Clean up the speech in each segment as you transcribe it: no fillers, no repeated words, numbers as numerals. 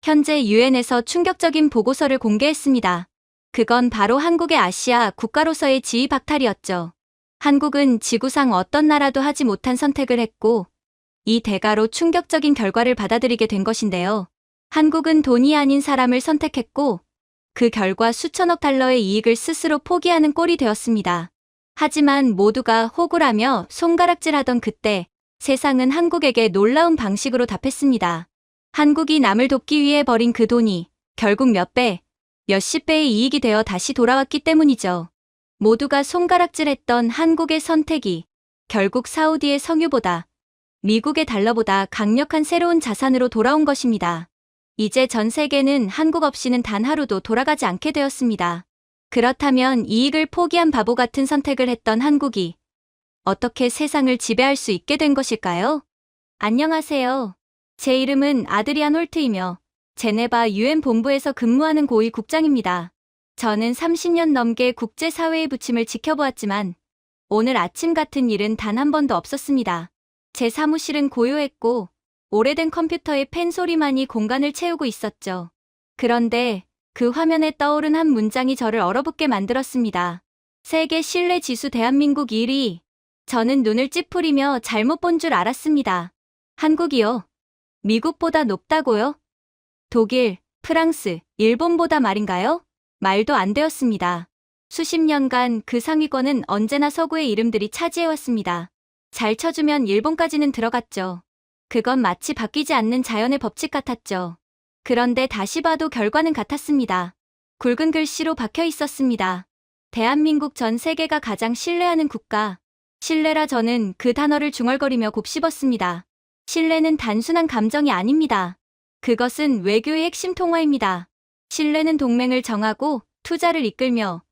현재 유엔에서 충격적인 보고서를 공개했습니다. 그건 바로 한국의 아시아 국가로서의 지위 박탈이었죠. 한국은 지구상 어떤 나라도 하지 못한 선택을 했고, 이 대가로 충격적인 결과를 받아들이게 된 것인데요. 한국은 돈이 아닌 사람을 선택했고, 그 결과 수천억 달러의 이익을 스스로 포기하는 꼴이 되었습니다. 하지만 모두가 호구라며 손가락질하던 그때 세상은 한국에게 놀라운 방식으로 답했습니다. 한국이 남을 돕기 위해 버린 그 돈이 결국 몇 배, 몇십 배의 이익이 되어 다시 돌아왔기 때문이죠. 모두가 손가락질했던 한국의 선택이 결국 사우디의 석유보다 미국의 달러보다 강력한 새로운 자산으로 돌아온 것입니다. 이제 전 세계는 한국 없이는 단 하루도 돌아가지 않게 되었습니다. 그렇다면 이익을 포기한 바보 같은 선택을 했던 한국이 어떻게 세상을 지배할 수 있게 된 것일까요? 안녕하세요. 제 이름은 아드리안 홀트이며 제네바 유엔 본부에서 근무하는 고위 국장입니다. 저는 30년 넘게 국제사회의 부침을 지켜보았지만 오늘 아침 같은 일은 단 한 번도 없었습니다. 제 사무실은 고요했고 오래된 컴퓨터의 펜 소리만이 공간을 채우고 있었죠. 그런데 그 화면에 떠오른 한 문장이 저를 얼어붙게 만들었습니다. 세계 신뢰 지수 대한민국 1위. 저는 눈을 찌푸리며 잘못 본 줄 알았습니다. 한국이요? 미국보다 높다고요? 독일, 프랑스, 일본보다 말인가요? 말도 안 되었습니다. 수십 년간 그 상위권은 언제나 서구의 이름들이 차지해왔습니다. 잘 쳐주면 일본까지는 들어갔죠. 그건 마치 바뀌지 않는 자연의 법칙 같았죠. 그런데 다시 봐도 결과는 같았습니다. 굵은 글씨로 박혀 있었습니다. 대한민국 전 세계가 가장 신뢰하는 국가. 신뢰라. 저는 그 단어를 중얼거리며 곱씹었습니다. 신뢰는 단순한 감정이 아닙니다. 그것은 외교의 핵심 통화입니다. 신뢰는 동맹을 정하고 투자를 이끌며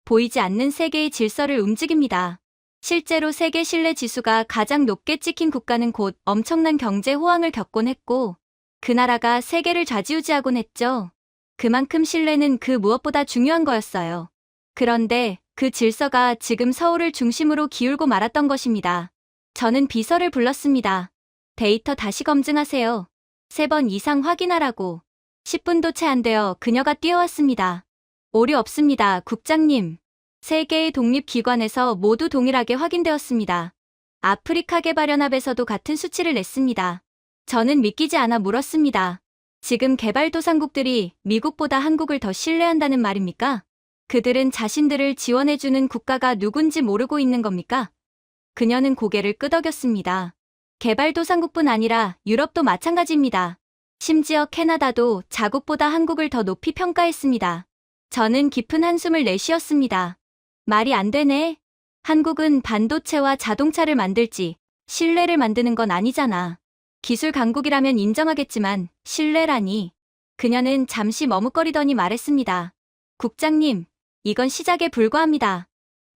보이지 않는 세계의 질서를 움직입니다. 실제로 세계 신뢰 지수가 가장 높게 찍힌 국가는 곧 엄청난 경제 호황을 겪곤 했고 그 나라가 세계를 좌지우지하곤 했죠. 그만큼 신뢰는 그 무엇보다 중요한 거였어요. 그런데 그 질서가 지금 서울을 중심으로 기울고 말았던 것입니다. 저는 비서를 불렀습니다. 데이터 다시 검증하세요. 3번 이상 확인하라고. 10분도 채 안 되어 그녀가 뛰어왔습니다. 오류 없습니다, 국장님. 세 개의 독립기관에서 모두 동일하게 확인되었습니다. 아프리카 개발연합에서도 같은 수치를 냈습니다. 저는 믿기지 않아 물었습니다. 지금 개발도상국들이 미국보다 한국을 더 신뢰한다는 말입니까? 그들은 자신들을 지원해주는 국가가 누군지 모르고 있는 겁니까? 그녀는 고개를 끄덕였습니다. 개발도상국뿐 아니라 유럽도 마찬가지입니다. 심지어 캐나다도 자국보다 한국을 더 높이 평가했습니다. 저는 깊은 한숨을 내쉬었습니다. 말이 안 되네. 한국은 반도체와 자동차를 만들지 신뢰를 만드는 건 아니잖아. 기술 강국이라면 인정하겠지만 신뢰라니. 그녀는 잠시 머뭇거리더니 말했습니다. 국장님, 이건 시작에 불과합니다.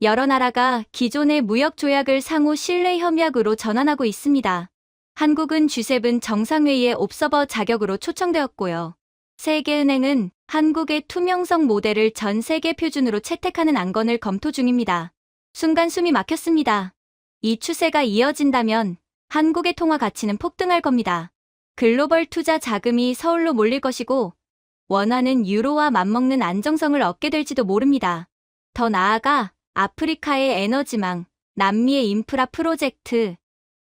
여러 나라가 기존의 무역 조약을 상호 신뢰 협약으로 전환하고 있습니다. 한국은 G7 정상회의에 옵서버 자격으로 초청되었고요. 세계은행은 한국의 투명성 모델을 전 세계 표준으로 채택하는 안건을 검토 중입니다. 순간 숨이 막혔습니다. 이 추세가 이어진다면 한국의 통화 가치는 폭등할 겁니다. 글로벌 투자 자금이 서울로 몰릴 것이고 원화는 유로와 맞먹는 안정성을 얻게 될지도 모릅니다. 더 나아가 아프리카의 에너지망, 남미의 인프라 프로젝트,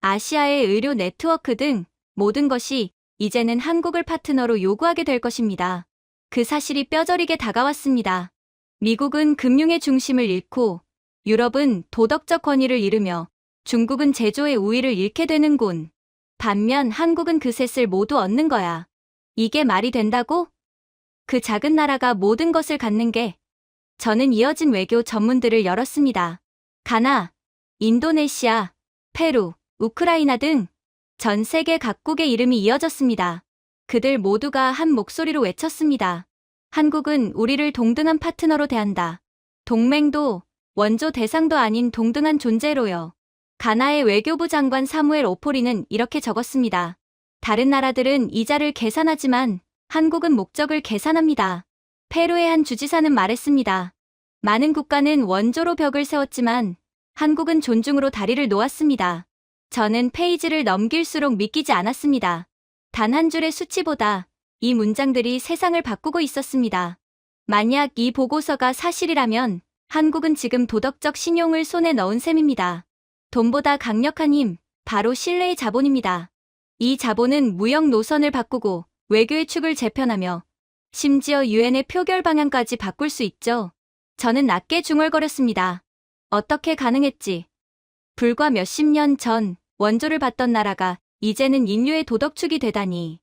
아시아의 의료 네트워크 등 모든 것이 이제는 한국을 파트너로 요구하게 될 것입니다. 그 사실이 뼈저리게 다가왔습니다. 미국은 금융의 중심을 잃고 유럽은 도덕적 권위를 잃으며 중국은 제조의 우위를 잃게 되는군. 반면 한국은 그 셋을 모두 얻는 거야. 이게 말이 된다고? 그 작은 나라가 모든 것을 갖는 게. 저는 이어진 외교 전문들을 열었습니다. 가나, 인도네시아, 페루, 우크라이나 등 전 세계 각국의 이름이 이어졌습니다. 그들 모두가 한 목소리로 외쳤습니다. 한국은 우리를 동등한 파트너로 대한다. 동맹도 원조 대상도 아닌 동등한 존재로요. 가나의 외교부 장관 사무엘 오포리는 이렇게 적었습니다. 다른 나라들은 이자를 계산하지만 한국은 목적을 계산합니다. 페루의 한 주지사는 말했습니다. 많은 국가는 원조로 벽을 세웠지만 한국은 존중으로 다리를 놓았습니다. 저는 페이지를 넘길수록 믿기지 않았습니다. 단 한 줄의 수치보다 이 문장들이 세상을 바꾸고 있었습니다. 만약 이 보고서가 사실이라면 한국은 지금 도덕적 신용을 손에 넣은 셈입니다. 돈보다 강력한 힘, 바로 신뢰의 자본입니다. 이 자본은 무역 노선을 바꾸고 외교의 축을 재편하며 심지어 유엔의 표결 방향까지 바꿀 수 있죠. 저는 낮게 중얼거렸습니다. 어떻게 가능했지? 불과 몇십 년 전 원조를 받던 나라가 이제는 인류의 도덕축이 되다니.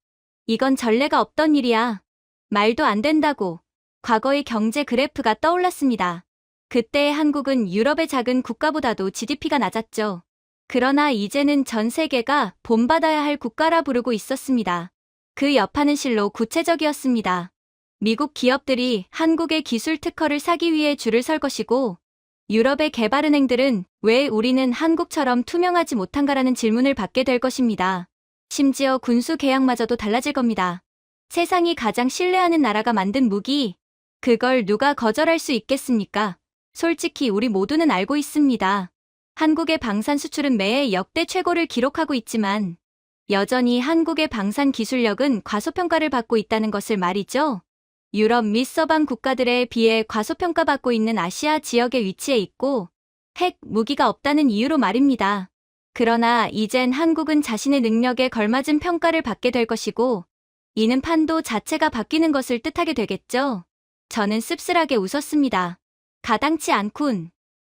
이건 전례가 없던 일이야. 말도 안 된다고. 과거의 경제 그래프가 떠올랐습니다. 그때 한국은 유럽의 작은 국가보다도 GDP가 낮았죠. 그러나 이제는 전 세계가 본받아야 할 국가라 부르고 있었습니다. 그 여파는 실로 구체적이었습니다. 미국 기업들이 한국의 기술 특허를 사기 위해 줄을 설 것이고, 유럽의 개발은행들은 왜 우리는 한국처럼 투명하지 못한가라는 질문을 받게 될 것입니다. 심지어 군수 계약마저도 달라질 겁니다. 세상이 가장 신뢰하는 나라가 만든 무기, 그걸 누가 거절할 수 있겠습니까? 솔직히 우리 모두는 알고 있습니다. 한국의 방산 수출은 매해 역대 최고를 기록하고 있지만 여전히 한국의 방산 기술력은 과소평가를 받고 있다는 것을 말이죠. 유럽 및 서방 국가들에 비해 과소평가받고 있는 아시아 지역에 위치해 있고 핵 무기가 없다는 이유로 말입니다. 그러나 이젠 한국은 자신의 능력에 걸맞은 평가를 받게 될 것이고 이는 판도 자체가 바뀌는 것을 뜻하게 되겠죠. 저는 씁쓸하게 웃었습니다. 가당치 않군.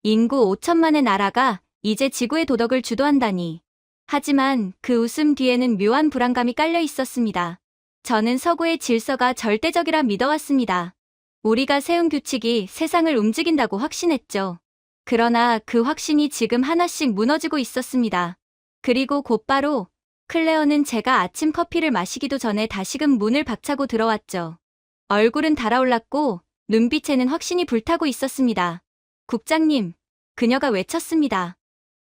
인구 5천만의 나라가 이제 지구의 도덕을 주도한다니. 하지만 그 웃음 뒤에는 묘한 불안감이 깔려 있었습니다. 저는 서구의 질서가 절대적이라 믿어왔습니다. 우리가 세운 규칙이 세상을 움직인다고 확신했죠. 그러나 그 확신이 지금 하나씩 무너지고 있었습니다. 그리고 곧바로 클레어는 제가 아침 커피를 마시기도 전에 다시금 문을 박차고 들어왔죠. 얼굴은 달아올랐고 눈빛에는 확신이 불타고 있었습니다. 국장님, 그녀가 외쳤습니다.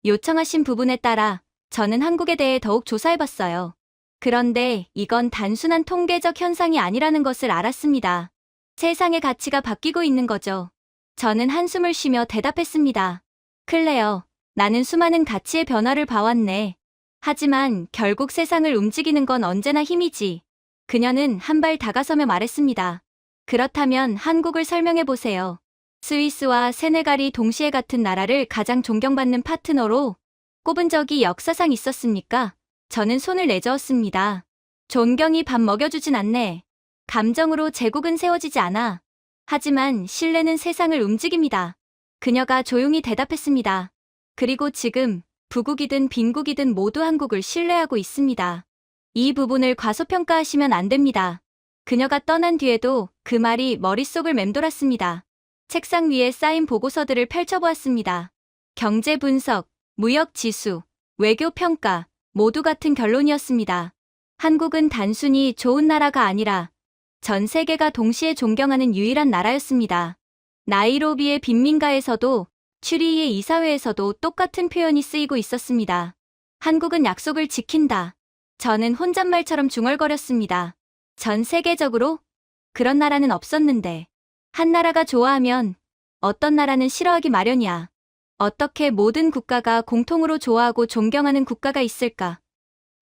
요청하신 부분에 따라 저는 한국에 대해 더욱 조사해봤어요. 그런데 이건 단순한 통계적 현상이 아니라는 것을 알았습니다. 세상의 가치가 바뀌고 있는 거죠. 저는 한숨을 쉬며 대답했습니다. 클레어, 나는 수많은 가치의 변화를 봐왔네. 하지만 결국 세상을 움직이는 건 언제나 힘이지. 그녀는 한 발 다가서며 말했습니다. 그렇다면 한국을 설명해보세요. 스위스와 세네갈이 동시에 같은 나라를 가장 존경받는 파트너로 꼽은 적이 역사상 있었습니까? 저는 손을 내저었습니다. 존경이 밥 먹여주진 않네. 감정으로 제국은 세워지지 않아. 하지만 신뢰는 세상을 움직입니다. 그녀가 조용히 대답했습니다. 그리고 지금 부국이든 빈국이든 모두 한국을 신뢰하고 있습니다. 이 부분을 과소평가하시면 안 됩니다. 그녀가 떠난 뒤에도 그 말이 머릿속을 맴돌았습니다. 책상 위에 쌓인 보고서들을 펼쳐보았습니다. 경제 분석, 무역 지수, 외교 평가, 모두 같은 결론이었습니다. 한국은 단순히 좋은 나라가 아니라 전 세계가 동시에 존경하는 유일한 나라였습니다. 나이로비의 빈민가에서도 추리히의 이사회에서도 똑같은 표현이 쓰이고 있었습니다. 한국은 약속을 지킨다. 저는 혼잣말처럼 중얼거렸습니다. 전 세계적으로 그런 나라는 없었는데 한 나라가 좋아하면 어떤 나라는 싫어하기 마련이야. 어떻게 모든 국가가 공통으로 좋아하고 존경하는 국가가 있을까?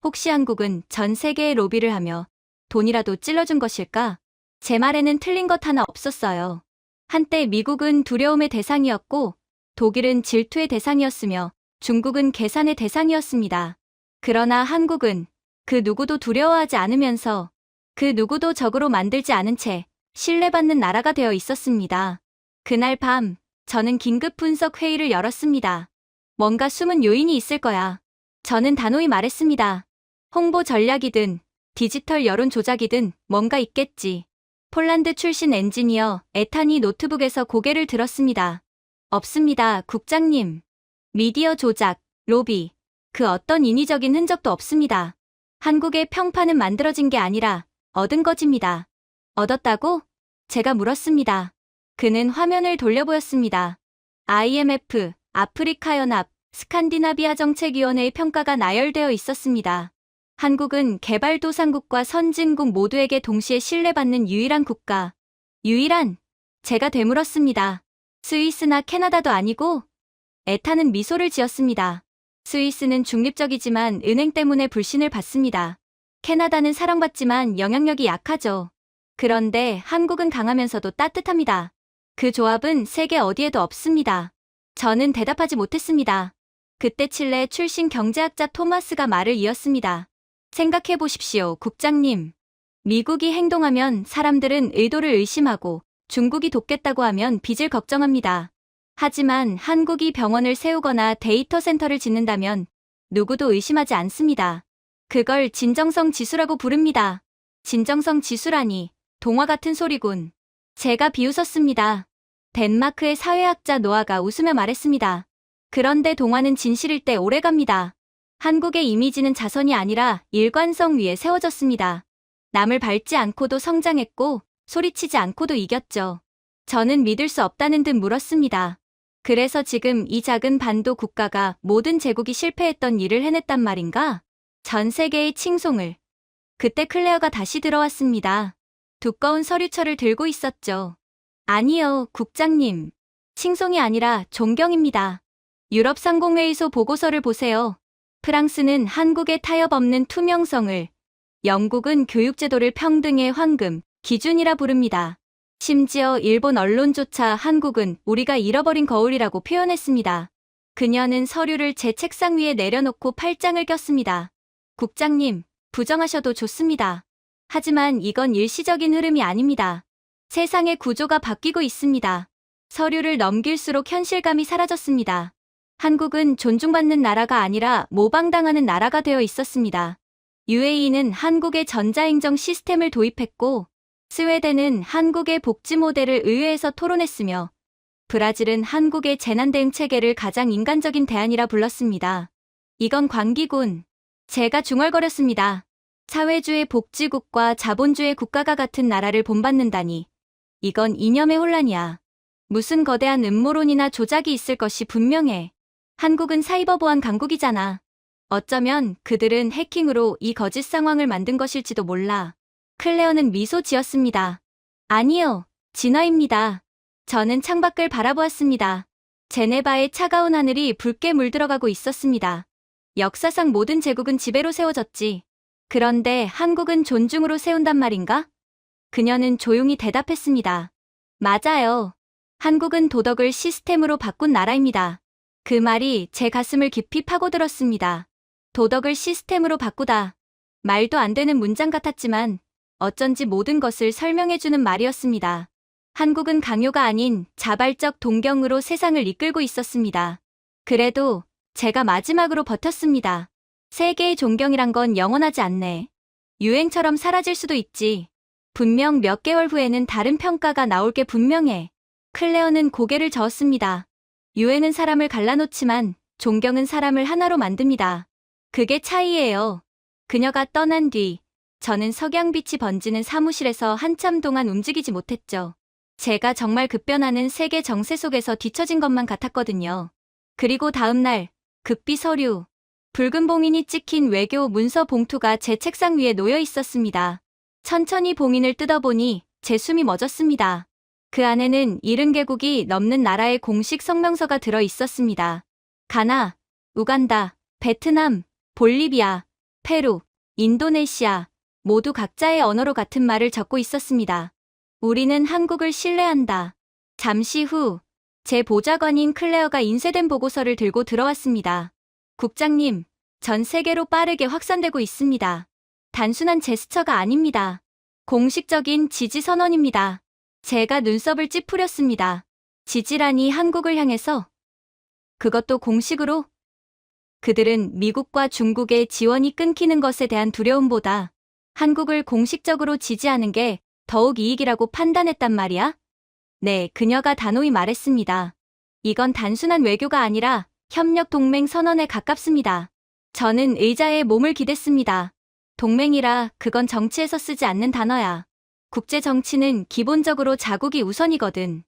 혹시 한국은 전 세계에 로비를 하며 돈이라도 찔러준 것일까? 제 말에는 틀린 것 하나 없었어요. 한때 미국은 두려움의 대상이었고 독일은 질투의 대상이었으며 중국은 계산의 대상이었습니다. 그러나 한국은 그 누구도 두려워하지 않으면서 그 누구도 적으로 만들지 않은 채 신뢰받는 나라가 되어 있었습니다. 그날 밤 저는 긴급 분석 회의를 열었습니다. 뭔가 숨은 요인이 있을 거야. 저는 단호히 말했습니다. 홍보 전략이든 디지털 여론 조작이든 뭔가 있겠지. 폴란드 출신 엔지니어 에탄이 노트북에서 고개를 들었습니다. 없습니다, 국장님. 미디어 조작, 로비, 그 어떤 인위적인 흔적도 없습니다. 한국의 평판은 만들어진 게 아니라 얻은 것입니다. 얻었다고? 제가 물었습니다. 그는 화면을 돌려보였습니다. IMF, 아프리카연합, 스칸디나비아 정책위원회의 평가가 나열되어 있었습니다. 한국은 개발도상국과 선진국 모두에게 동시에 신뢰받는 유일한 국가. 유일한? 제가 되물었습니다. 스위스나 캐나다도 아니고? 에타는 미소를 지었습니다. 스위스는 중립적이지만 은행 때문에 불신을 받습니다. 캐나다는 사랑받지만 영향력이 약하죠. 그런데 한국은 강하면서도 따뜻합니다. 그 조합은 세계 어디에도 없습니다. 저는 대답하지 못했습니다. 그때 칠레 출신 경제학자 토마스가 말을 이었습니다. 생각해 보십시오, 국장님. 미국이 행동하면 사람들은 의도를 의심하고 중국이 돕겠다고 하면 빚을 걱정합니다. 하지만 한국이 병원을 세우거나 데이터 센터를 짓는다면 누구도 의심하지 않습니다. 그걸 진정성 지수라고 부릅니다. 진정성 지수라니 동화 같은 소리군. 제가 비웃었습니다. 덴마크의 사회학자 노아가 웃으며 말했습니다. 그런데 동화는 진실일 때 오래갑니다. 한국의 이미지는 자선이 아니라 일관성 위에 세워졌습니다. 남을 밟지 않고도 성장했고 소리치지 않고도 이겼죠. 저는 믿을 수 없다는 듯 물었습니다. 그래서 지금 이 작은 반도 국가가 모든 제국이 실패했던 일을 해냈단 말인가? 전 세계의 칭송을. 그때 클레어가 다시 들어왔습니다. 두꺼운 서류철을 들고 있었죠. 아니요, 국장님. 칭송이 아니라 존경입니다. 유럽 상공회의소 보고서를 보세요. 프랑스는 한국의 타협 없는 투명성을, 영국은 교육제도를 평등의 황금, 기준이라 부릅니다. 심지어 일본 언론조차 한국은 우리가 잃어버린 거울이라고 표현했습니다. 그녀는 서류를 제 책상 위에 내려놓고 팔짱을 꼈습니다. 국장님, 부정하셔도 좋습니다. 하지만 이건 일시적인 흐름이 아닙니다. 세상의 구조가 바뀌고 있습니다. 서류를 넘길수록 현실감이 사라졌습니다. 한국은 존중받는 나라가 아니라 모방당하는 나라가 되어 있었습니다. UAE는 한국의 전자행정 시스템을 도입했고, 스웨덴은 한국의 복지 모델을 의회에서 토론했으며, 브라질은 한국의 재난대응 체계를 가장 인간적인 대안이라 불렀습니다. 이건 광기군. 제가 중얼거렸습니다. 사회주의 복지국과 자본주의 국가가 같은 나라를 본받는다니. 이건 이념의 혼란이야. 무슨 거대한 음모론이나 조작이 있을 것이 분명해. 한국은 사이버 보안 강국이잖아. 어쩌면 그들은 해킹으로 이 거짓 상황을 만든 것일지도 몰라. 클레어는 미소 지었습니다. 아니요, 진화입니다. 저는 창밖을 바라보았습니다. 제네바의 차가운 하늘이 붉게 물들어가고 있었습니다. 역사상 모든 제국은 지배로 세워졌지. 그런데 한국은 존중으로 세운단 말인가? 그녀는 조용히 대답했습니다. 맞아요. 한국은 도덕을 시스템으로 바꾼 나라입니다. 그 말이 제 가슴을 깊이 파고들었습니다. 도덕을 시스템으로 바꾸다. 말도 안 되는 문장 같았지만 어쩐지 모든 것을 설명해주는 말이었습니다. 한국은 강요가 아닌 자발적 동경으로 세상을 이끌고 있었습니다. 그래도 제가 마지막으로 버텼습니다. 세계의 존경이란 건 영원하지 않네. 유행처럼 사라질 수도 있지. 분명 몇 개월 후에는 다른 평가가 나올 게 분명해. 클레어는 고개를 저었습니다. 유행은 사람을 갈라놓지만 존경은 사람을 하나로 만듭니다. 그게 차이예요. 그녀가 떠난 뒤 저는 석양빛이 번지는 사무실에서 한참 동안 움직이지 못했죠. 제가 정말 급변하는 세계 정세 속에서 뒤처진 것만 같았거든요. 그리고 다음 날 극비 서류, 붉은 봉인이 찍힌 외교 문서 봉투가 제 책상 위에 놓여 있었습니다. 천천히 봉인을 뜯어보니 제 숨이 멎었습니다. 그 안에는 70개국이 넘는 나라의 공식 성명서가 들어 있었습니다. 가나, 우간다, 베트남, 볼리비아, 페루, 인도네시아 모두 각자의 언어로 같은 말을 적고 있었습니다. 우리는 한국을 신뢰한다. 잠시 후 제 보좌관인 클레어가 인쇄된 보고서를 들고 들어왔습니다. 국장님, 전 세계로 빠르게 확산되고 있습니다. 단순한 제스처가 아닙니다. 공식적인 지지 선언입니다. 제가 눈썹을 찌푸렸습니다. 지지라니 한국을 향해서? 그것도 공식으로? 그들은 미국과 중국의 지원이 끊기는 것에 대한 두려움보다 한국을 공식적으로 지지하는 게 더욱 이익이라고 판단했단 말이야? 네, 그녀가 단호히 말했습니다. 이건 단순한 외교가 아니라 협력 동맹 선언에 가깝습니다. 저는 의자에 몸을 기댔습니다. 동맹이라 그건 정치에서 쓰지 않는 단어야. 국제 정치는 기본적으로 자국이 우선이거든.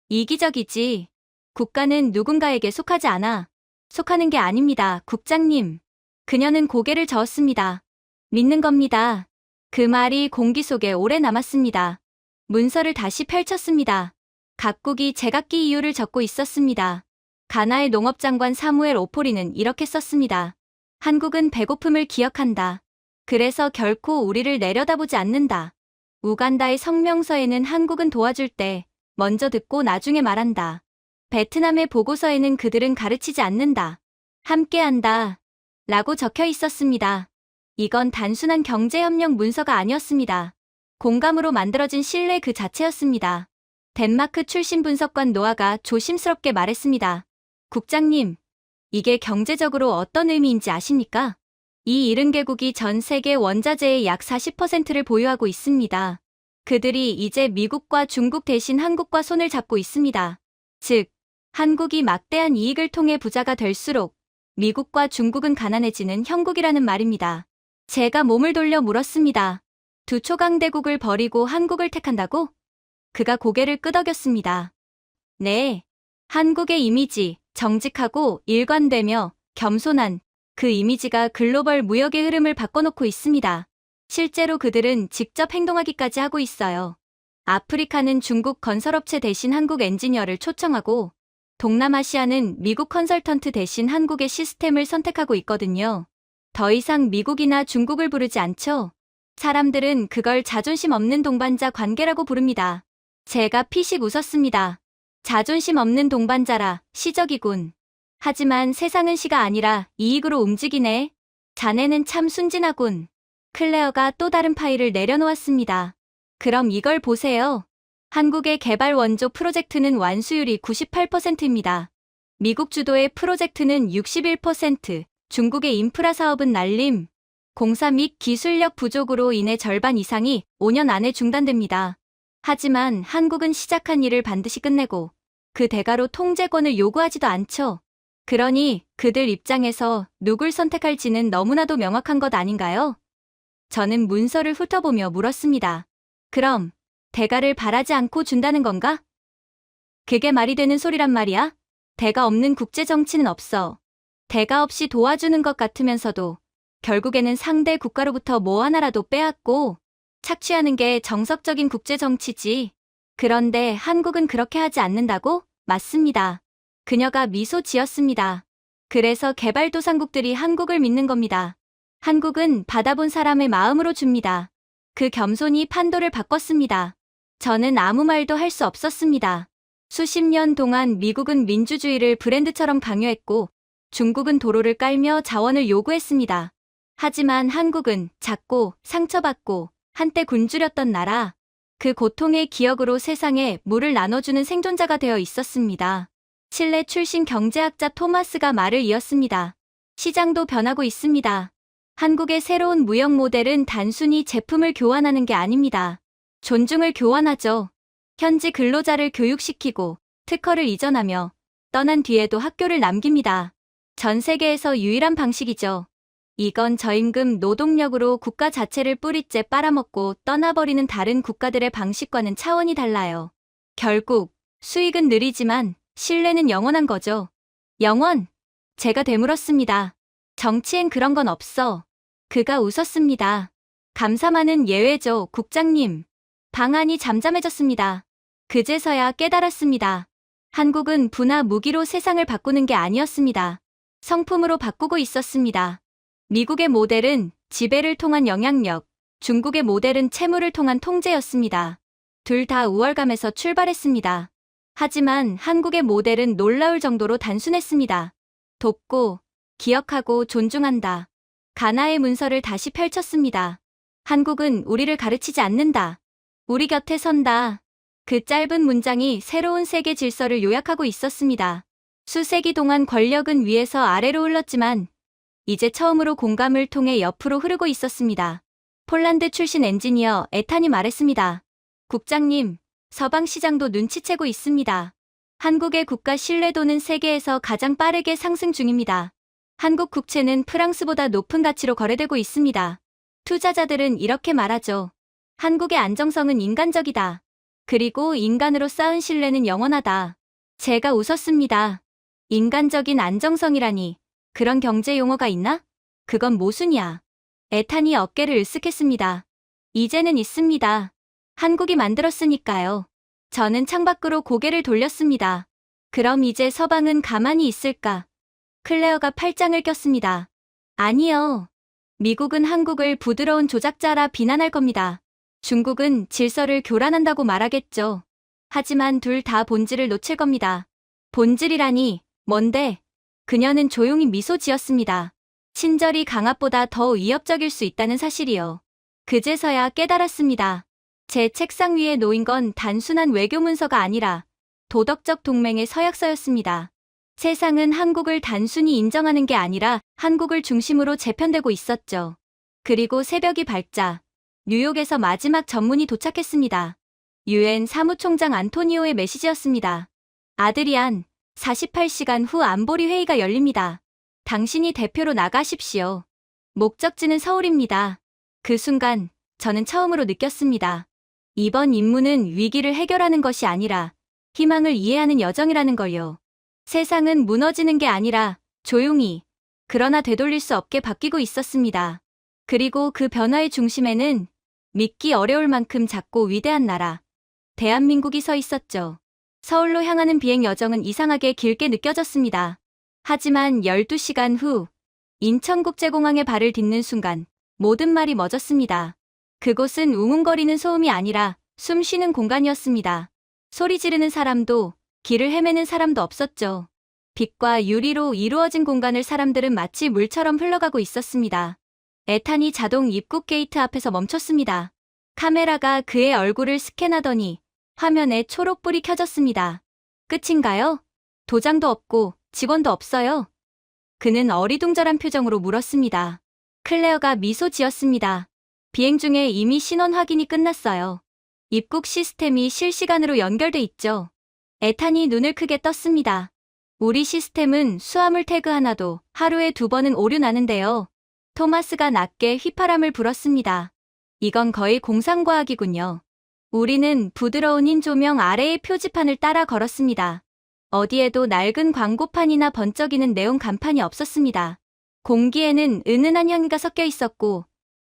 이기적이지. 국가는 누군가에게 속하지 않아. 속하는 게 아닙니다, 국장님. 그녀는 고개를 저었습니다. 믿는 겁니다. 그 말이 공기 속에 오래 남았습니다. 문서를 다시 펼쳤습니다. 각국이 제각기 이유를 적고 있었습니다. 가나의 농업장관 사무엘 오포리는 이렇게 썼습니다. 한국은 배고픔을 기억한다. 그래서 결코 우리를 내려다보지 않는다. 우간다의 성명서에는 한국은 도와줄 때 먼저 듣고 나중에 말한다. 베트남의 보고서에는 그들은 가르치지 않는다. 함께한다. 라고 적혀 있었습니다. 이건 단순한 경제협력 문서가 아니었습니다. 공감으로 만들어진 신뢰 그 자체였습니다. 덴마크 출신 분석관 노아가 조심스럽게 말했습니다. 국장님, 이게 경제적으로 어떤 의미인지 아십니까? 이 70개국이 전 세계 원자재의 약 40%를 보유하고 있습니다. 그들이 이제 미국과 중국 대신 한국과 손을 잡고 있습니다. 즉, 한국이 막대한 이익을 통해 부자가 될수록 미국과 중국은 가난해지는 형국이라는 말입니다. 제가 몸을 돌려 물었습니다. 두 초강대국을 버리고 한국을 택한다고? 그가 고개를 끄덕였습니다. 네. 한국의 이미지, 정직하고 일관되며 겸손한 그 이미지가 글로벌 무역의 흐름을 바꿔놓고 있습니다. 실제로 그들은 직접 행동하기까지 하고 있어요. 아프리카는 중국 건설업체 대신 한국 엔지니어를 초청하고 동남아시아는 미국 컨설턴트 대신 한국의 시스템을 선택하고 있거든요. 더 이상 미국이나 중국을 부르지 않죠. 사람들은 그걸 자존심 없는 동반자 관계라고 부릅니다. 제가 피식 웃었습니다. 자존심 없는 동반자라 시적이군. 하지만 세상은 시가 아니라 이익으로 움직이네. 자네는 참 순진하군. 클레어가 또 다른 파일을 내려놓았습니다. 그럼 이걸 보세요. 한국의 개발 원조 프로젝트는 완수율이 98%입니다. 미국 주도의 프로젝트는 61%, 중국의 인프라 사업은 날림, 공사 및 기술력 부족으로 인해 절반 이상이 5년 안에 중단됩니다. 하지만 한국은 시작한 일을 반드시 끝내고 그 대가로 통제권을 요구하지도 않죠. 그러니 그들 입장에서 누굴 선택할지는 너무나도 명확한 것 아닌가요? 저는 문서를 훑어보며 물었습니다. 그럼 대가를 바라지 않고 준다는 건가? 그게 말이 되는 소리란 말이야? 대가 없는 국제정치는 없어. 대가 없이 도와주는 것 같으면서도 결국에는 상대 국가로부터 뭐 하나라도 빼앗고 착취하는 게 정석적인 국제정치지. 그런데 한국은 그렇게 하지 않는다고? 맞습니다. 그녀가 미소 지었습니다. 그래서 개발도상국들이 한국을 믿는 겁니다. 한국은 받아본 사람의 마음으로 줍니다. 그 겸손이 판도를 바꿨습니다. 저는 아무 말도 할 수 없었습니다. 수십 년 동안 미국은 민주주의를 브랜드처럼 강요했고 중국은 도로를 깔며 자원을 요구했습니다. 하지만 한국은 작고 상처받고 한때 굶주렸던 나라, 그 고통의 기억으로 세상에 물을 나눠주는 생존자가 되어 있었습니다. 칠레 출신 경제학자 토마스가 말을 이었습니다. 시장도 변하고 있습니다. 한국의 새로운 무역 모델은 단순히 제품을 교환하는 게 아닙니다. 존중을 교환하죠. 현지 근로자를 교육시키고 특허를 이전하며 떠난 뒤에도 학교를 남깁니다. 전 세계에서 유일한 방식이죠. 이건 저임금 노동력으로 국가 자체를 뿌리째 빨아먹고 떠나버리는 다른 국가들의 방식과는 차원이 달라요. 결국 수익은 느리지만 신뢰는 영원한 거죠. 영원? 제가 되물었습니다. 정치엔 그런 건 없어. 그가 웃었습니다. 감사만은 예외죠, 국장님. 방안이 잠잠해졌습니다. 그제서야 깨달았습니다. 한국은 부나 무기로 세상을 바꾸는 게 아니었습니다. 성품으로 바꾸고 있었습니다. 미국의 모델은 지배를 통한 영향력, 중국의 모델은 채무를 통한 통제였습니다. 둘 다 우월감에서 출발했습니다. 하지만 한국의 모델은 놀라울 정도로 단순했습니다. 돕고, 기억하고 존중한다. 가나의 문서를 다시 펼쳤습니다. 한국은 우리를 가르치지 않는다. 우리 곁에 선다. 그 짧은 문장이 새로운 세계 질서를 요약하고 있었습니다. 수세기 동안 권력은 위에서 아래로 흘렀지만 이제 처음으로 공감을 통해 옆으로 흐르고 있었습니다. 폴란드 출신 엔지니어 에탄이 말했습니다. 국장님, 서방 시장도 눈치채고 있습니다. 한국의 국가 신뢰도는 세계에서 가장 빠르게 상승 중입니다. 한국 국채는 프랑스보다 높은 가치로 거래되고 있습니다. 투자자들은 이렇게 말하죠. 한국의 안정성은 인간적이다. 그리고 인간으로 쌓은 신뢰는 영원하다. 제가 웃었습니다. 인간적인 안정성이라니. 그런 경제 용어가 있나? 그건 모순이야. 에탄이 어깨를 으쓱했습니다. 이제는 있습니다. 한국이 만들었으니까요. 저는 창밖으로 고개를 돌렸습니다. 그럼 이제 서방은 가만히 있을까? 클레어가 팔짱을 꼈습니다. 아니요. 미국은 한국을 부드러운 조작자라 비난할 겁니다. 중국은 질서를 교란한다고 말하겠죠. 하지만 둘 다 본질을 놓칠 겁니다. 본질이라니 뭔데? 그녀는 조용히 미소 지었습니다. 친절이 강압보다 더 위협적일 수 있다는 사실이요. 그제서야 깨달았습니다. 제 책상 위에 놓인 건 단순한 외교 문서가 아니라 도덕적 동맹의 서약서였습니다. 세상은 한국을 단순히 인정하는 게 아니라 한국을 중심으로 재편되고 있었죠. 그리고 새벽이 밝자 뉴욕에서 마지막 전문이 도착했습니다. 유엔 사무총장 안토니오의 메시지였습니다. 아드리안, 48시간 후 안보리 회의가 열립니다. 당신이 대표로 나가십시오. 목적지는 서울입니다. 그 순간 저는 처음으로 느꼈습니다. 이번 임무는 위기를 해결하는 것이 아니라 희망을 이해하는 여정이라는 걸요. 세상은 무너지는 게 아니라 조용히, 그러나 되돌릴 수 없게 바뀌고 있었습니다. 그리고 그 변화의 중심에는 믿기 어려울 만큼 작고 위대한 나라, 대한민국이 서 있었죠. 서울로 향하는 비행 여정은 이상하게 길게 느껴졌습니다. 하지만 12시간 후 인천국제공항에 발을 딛는 순간 모든 말이 멎었습니다. 그곳은 웅웅거리는 소음이 아니라 숨 쉬는 공간이었습니다. 소리 지르는 사람도 길을 헤매는 사람도 없었죠. 빛과 유리로 이루어진 공간을 사람들은 마치 물처럼 흘러가고 있었습니다. 에탄이 자동 입국 게이트 앞에서 멈췄습니다. 카메라가 그의 얼굴을 스캔하더니 화면에 초록불이 켜졌습니다. 끝인가요? 도장도 없고 직원도 없어요. 그는 어리둥절한 표정으로 물었습니다. 클레어가 미소 지었습니다. 비행 중에 이미 신원 확인이 끝났어요. 입국 시스템이 실시간으로 연결돼 있죠. 에탄이 눈을 크게 떴습니다. 우리 시스템은 수화물 태그 하나도 하루에 2번은 오류 나는데요. 토마스가 낮게 휘파람을 불었습니다. 이건 거의 공상과학이군요. 우리는 부드러운 흰 조명 아래의 표지판을 따라 걸었습니다. 어디에도 낡은 광고판이나 번쩍이는 네온 간판이 없었습니다. 공기에는 은은한 향기가 섞여 있었고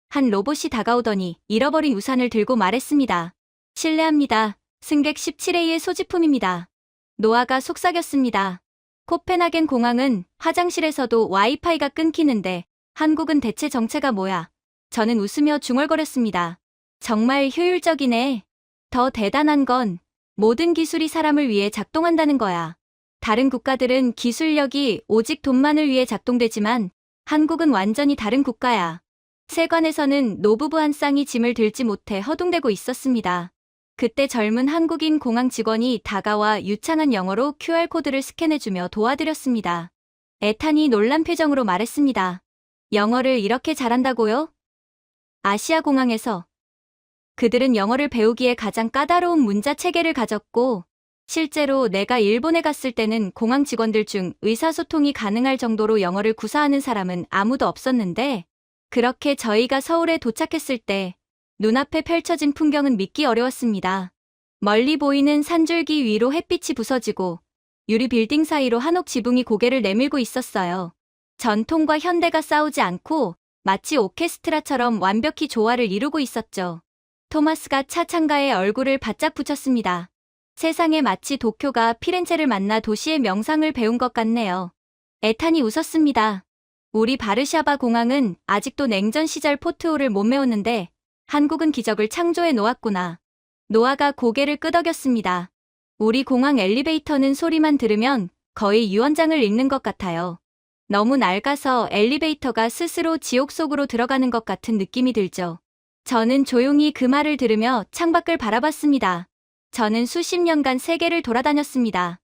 한 로봇이 다가오더니 잃어버린 우산을 들고 말했습니다. 실례합니다. 승객 17A의 소지품입니다. 노아가 속삭였습니다. 코펜하겐 공항은 화장실에서도 와이파이가 끊기는데 한국은 대체 정체가 뭐야? 저는 웃으며 중얼거렸습니다. 정말 효율적이네. 더 대단한 건 모든 기술이 사람을 위해 작동한다는 거야. 다른 국가들은 기술력이 오직 돈만을 위해 작동되지만 한국은 완전히 다른 국가야. 세관에서는 노부부 한 쌍이 짐을 들지 못해 허둥대고 있었습니다. 그때 젊은 한국인 공항 직원이 다가와 유창한 영어로 QR코드를 스캔해주며 도와드렸습니다. 에탄이 놀란 표정으로 말했습니다. 영어를 이렇게 잘한다고요? 아시아 공항에서. 그들은 영어를 배우기에 가장 까다로운 문자 체계를 가졌고 실제로 내가 일본에 갔을 때는 공항 직원들 중 의사소통이 가능할 정도로 영어를 구사하는 사람은 아무도 없었는데 그렇게 저희가 서울에 도착했을 때 눈앞에 펼쳐진 풍경은 믿기 어려웠습니다. 멀리 보이는 산줄기 위로 햇빛이 부서지고 유리 빌딩 사이로 한옥 지붕이 고개를 내밀고 있었어요. 전통과 현대가 싸우지 않고 마치 오케스트라처럼 완벽히 조화를 이루고 있었죠. 토마스가 차 창가에 얼굴을 바짝 붙였습니다. 세상에 마치 도쿄가 피렌체를 만나 도시의 명상을 배운 것 같네요. 에탄이 웃었습니다. 우리 바르샤바 공항은 아직도 냉전 시절 포트호를 못 메웠는데 한국은 기적을 창조해 놓았구나. 노아가 고개를 끄덕였습니다. 우리 공항 엘리베이터는 소리만 들으면 거의 유언장을 읽는 것 같아요. 너무 낡아서 엘리베이터가 스스로 지옥 속으로 들어가는 것 같은 느낌이 들죠. 저는 조용히 그 말을 들으며 창밖을 바라봤습니다. 저는 수십 년간 세계를 돌아다녔습니다.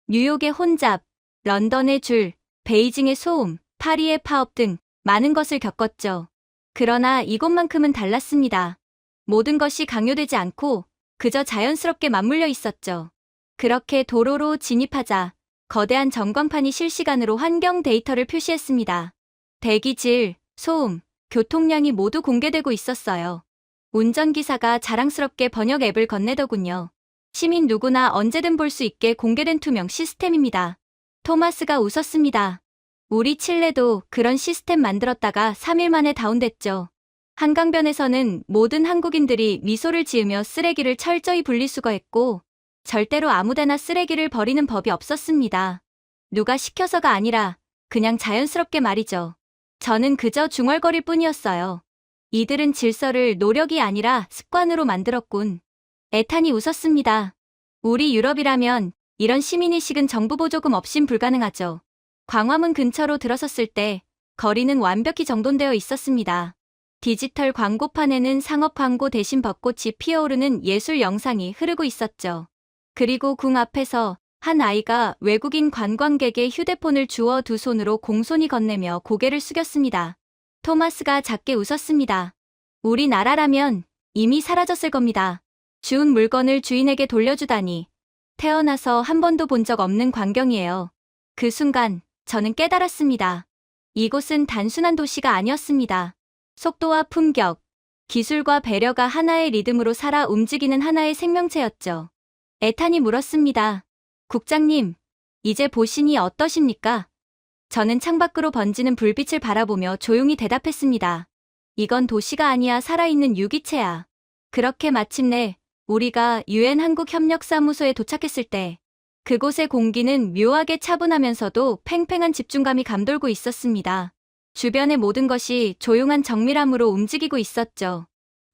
뉴욕의 혼잡, 런던의 줄, 베이징의 소음, 파리의 파업 등 많은 것을 겪었죠. 그러나 이곳만큼은 달랐습니다. 모든 것이 강요되지 않고 그저 자연스럽게 맞물려 있었죠. 그렇게 도로로 진입하자 거대한 전광판이 실시간으로 환경 데이터를 표시했습니다. 대기질, 소음, 교통량이 모두 공개되고 있었어요. 운전기사가 자랑스럽게 번역 앱을 건네더군요. 시민 누구나 언제든 볼 수 있게 공개된 투명 시스템입니다. 토마스가 웃었습니다. 우리 칠레도 그런 시스템 만들었다가 3일 만에 다운됐죠. 한강변에서는 모든 한국인들이 미소를 지으며 쓰레기를 철저히 분리수거했고 절대로 아무데나 쓰레기를 버리는 법이 없었습니다. 누가 시켜서가 아니라 그냥 자연스럽게 말이죠. 저는 그저 중얼거릴 뿐이었어요. 이들은 질서를 노력이 아니라 습관으로 만들었군. 에탄이 웃었습니다. 우리 유럽이라면 이런 시민의식은 정부 보조금 없인 불가능하죠. 광화문 근처로 들어섰을 때 거리는 완벽히 정돈되어 있었습니다. 디지털 광고판에는 상업 광고 대신 벚꽃이 피어오르는 예술 영상이 흐르고 있었죠. 그리고 궁 앞에서 한 아이가 외국인 관광객의 휴대폰을 주워 두 손으로 공손히 건네며 고개를 숙였습니다. 토마스가 작게 웃었습니다. 우리나라라면 이미 사라졌을 겁니다. 주운 물건을 주인에게 돌려주다니. 태어나서 한 번도 본 적 없는 광경이에요. 그 순간 저는 깨달았습니다. 이곳은 단순한 도시가 아니었습니다. 속도와 품격, 기술과 배려가 하나의 리듬으로 살아 움직이는 하나의 생명체였죠. 에탄이 물었습니다. 국장님, 이제 보시니 어떠십니까? 저는 창밖으로 번지는 불빛을 바라보며 조용히 대답했습니다. 이건 도시가 아니야, 살아있는 유기체야. 그렇게 마침내 우리가 UN 한국협력사무소에 도착했을 때 그곳의 공기는 묘하게 차분하면서도 팽팽한 집중감이 감돌고 있었습니다. 주변의 모든 것이 조용한 정밀함으로 움직이고 있었죠.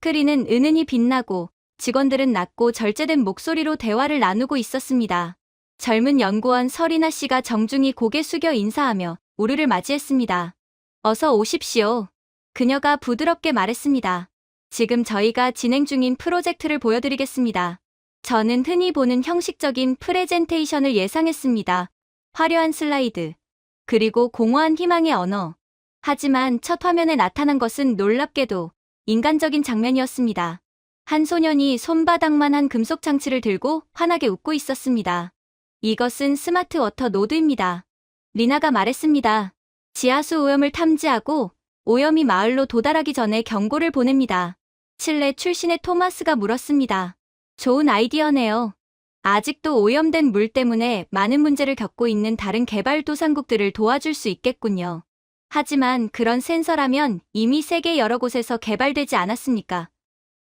스크린은 은은히 빛나고 직원들은 낮고 절제된 목소리로 대화를 나누고 있었습니다. 젊은 연구원 서리나 씨가 정중히 고개 숙여 인사하며 우리를 맞이했습니다. 어서 오십시오. 그녀가 부드럽게 말했습니다. 지금 저희가 진행 중인 프로젝트를 보여드리겠습니다. 저는 흔히 보는 형식적인 프레젠테이션을 예상했습니다. 화려한 슬라이드, 그리고 공허한 희망의 언어. 하지만 첫 화면에 나타난 것은 놀랍게도 인간적인 장면이었습니다. 한 소년이 손바닥만한 금속 장치를 들고 환하게 웃고 있었습니다. 이것은 스마트 워터 노드입니다. 리나가 말했습니다. 지하수 오염을 탐지하고 오염이 마을로 도달하기 전에 경고를 보냅니다. 칠레 출신의 토마스가 물었습니다. 좋은 아이디어네요. 아직도 오염된 물 때문에 많은 문제를 겪고 있는 다른 개발도상국들을 도와줄 수 있겠군요. 하지만 그런 센서라면 이미 세계 여러 곳에서 개발되지 않았습니까?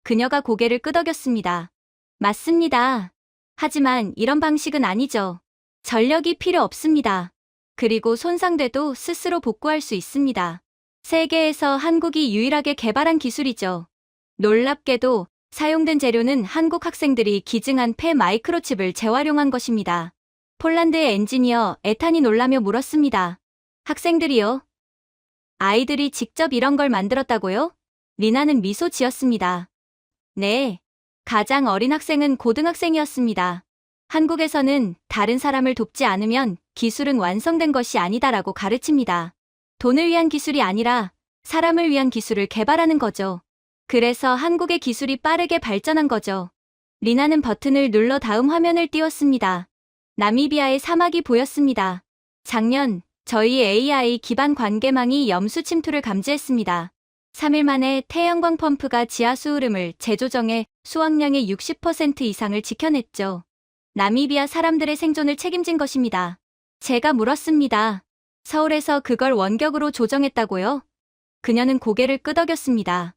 그녀가 고개를 끄덕였습니다. 맞습니다. 하지만 이런 방식은 아니죠. 전력이 필요 없습니다. 그리고 손상돼도 스스로 복구할 수 있습니다. 세계에서 한국이 유일하게 개발한 기술이죠. 놀랍게도 사용된 재료는 한국 학생들이 기증한 폐 마이크로칩을 재활용한 것입니다. 폴란드의 엔지니어 에탄이 놀라며 물었습니다. 학생들이요? 아이들이 직접 이런 걸 만들었다고요? 리나는 미소 지었습니다. 네. 가장 어린 학생은 고등학생이었습니다. 한국에서는 다른 사람을 돕지 않으면 기술은 완성된 것이 아니다라고 가르칩니다. 돈을 위한 기술이 아니라 사람을 위한 기술을 개발하는 거죠. 그래서 한국의 기술이 빠르게 발전한 거죠. 리나는 버튼을 눌러 다음 화면을 띄웠습니다. 나미비아의 사막이 보였습니다. 작년 저희 AI 기반 관계망이 염수 침투를 감지했습니다. 3일 만에 태양광 펌프가 지하수 흐름을 재조정해 수확량의 60% 이상을 지켜냈죠. 나미비아 사람들의 생존을 책임진 것입니다. 제가 물었습니다. 서울에서 그걸 원격으로 조정했다고요? 그녀는 고개를 끄덕였습니다.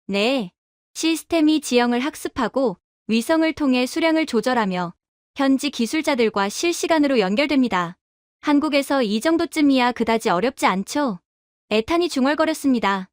네. 시스템이 지형을 학습하고 위성을 통해 수량을 조절하며 현지 기술자들과 실시간으로 연결됩니다. 한국에서 이 정도쯤이야 그다지 어렵지 않죠? 에탄이 중얼거렸습니다.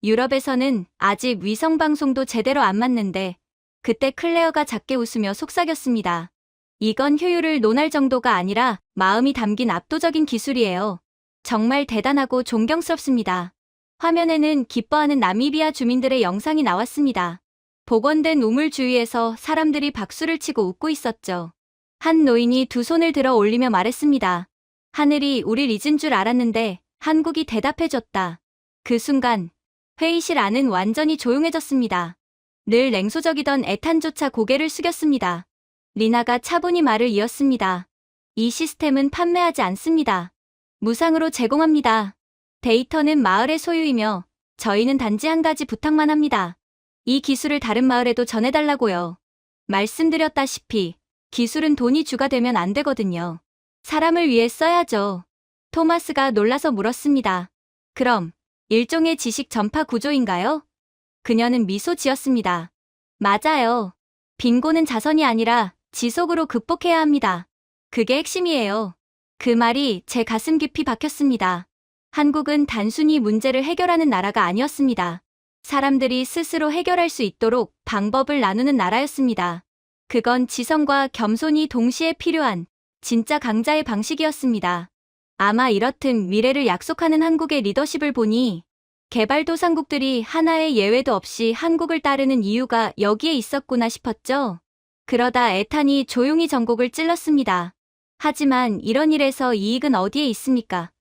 유럽에서는 아직 위성방송도 제대로 안 맞는데 그때 클레어가 작게 웃으며 속삭였습니다. 이건 효율을 논할 정도가 아니라 마음이 담긴 압도적인 기술이에요. 정말 대단하고 존경스럽습니다. 화면에는 기뻐하는 나미비아 주민들의 영상이 나왔습니다. 복원된 우물 주위에서 사람들이 박수를 치고 웃고 있었죠. 한 노인이 두 손을 들어 올리며 말했습니다. 하늘이 우릴 잊은 줄 알았는데 한국이 대답해줬다. 그 순간 회의실 안은 완전히 조용해졌습니다. 늘 냉소적이던 에탄조차 고개를 숙였습니다. 리나가 차분히 말을 이었습니다. 이 시스템은 판매하지 않습니다. 무상으로 제공합니다. 데이터는 마을의 소유이며 저희는 단지 한 가지 부탁만 합니다. 이 기술을 다른 마을에도 전해달라고요. 말씀드렸다시피 기술은 돈이 주가 되면 안 되거든요. 사람을 위해 써야죠. 토마스가 놀라서 물었습니다. 그럼 일종의 지식 전파 구조인가요? 그녀는 미소 지었습니다. 맞아요. 빈곤은 자선이 아니라 지속으로 극복해야 합니다. 그게 핵심이에요. 그 말이 제 가슴 깊이 박혔습니다. 한국은 단순히 문제를 해결하는 나라가 아니었습니다. 사람들이 스스로 해결할 수 있도록 방법을 나누는 나라였습니다. 그건 지성과 겸손이 동시에 필요한 진짜 강자의 방식이었습니다. 아마 이렇듯 미래를 약속하는 한국의 리더십을 보니 개발도상국들이 하나의 예외도 없이 한국을 따르는 이유가 여기에 있었구나 싶었죠. 그러다 에탄이 조용히 전곡을 찔렀습니다. 하지만 이런 일에서 이익은 어디에 있습니까?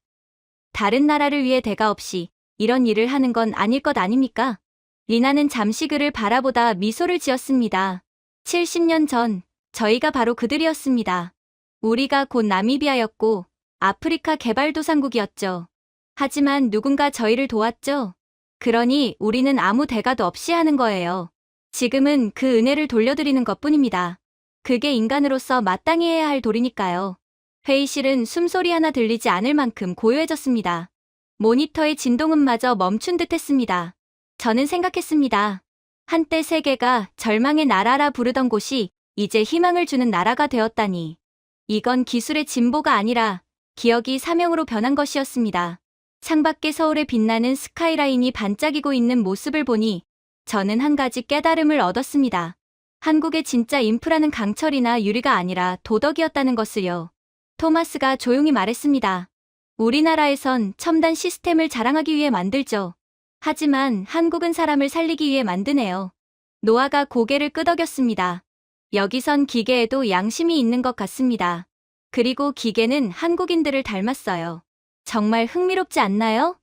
다른 나라를 위해 대가 없이 이런 일을 하는 건 아닐 것 아닙니까? 리나는 잠시 그를 바라보다 미소를 지었습니다. 70년 전, 저희가 바로 그들이었습니다. 우리가 곧 나미비아였고 아프리카 개발도상국이었죠. 하지만 누군가 저희를 도왔죠. 그러니 우리는 아무 대가도 없이 하는 거예요. 지금은 그 은혜를 돌려드리는 것뿐입니다. 그게 인간으로서 마땅히 해야 할 도리니까요. 회의실은 숨소리 하나 들리지 않을 만큼 고요해졌습니다. 모니터의 진동음마저 멈춘 듯 했습니다. 저는 생각했습니다. 한때 세계가 절망의 나라라 부르던 곳이 이제 희망을 주는 나라가 되었다니. 이건 기술의 진보가 아니라 기억이 사명으로 변한 것이었습니다. 창밖에 서울에 빛나는 스카이라인이 반짝이고 있는 모습을 보니 저는 한 가지 깨달음을 얻었습니다. 한국의 진짜 인프라는 강철이나 유리가 아니라 도덕이었다는 것을요. 토마스가 조용히 말했습니다. 우리나라에선 첨단 시스템을 자랑하기 위해 만들죠. 하지만 한국은 사람을 살리기 위해 만드네요. 노아가 고개를 끄덕였습니다. 여기선 기계에도 양심이 있는 것 같습니다. 그리고 기계는 한국인들을 닮았어요. 정말 흥미롭지 않나요?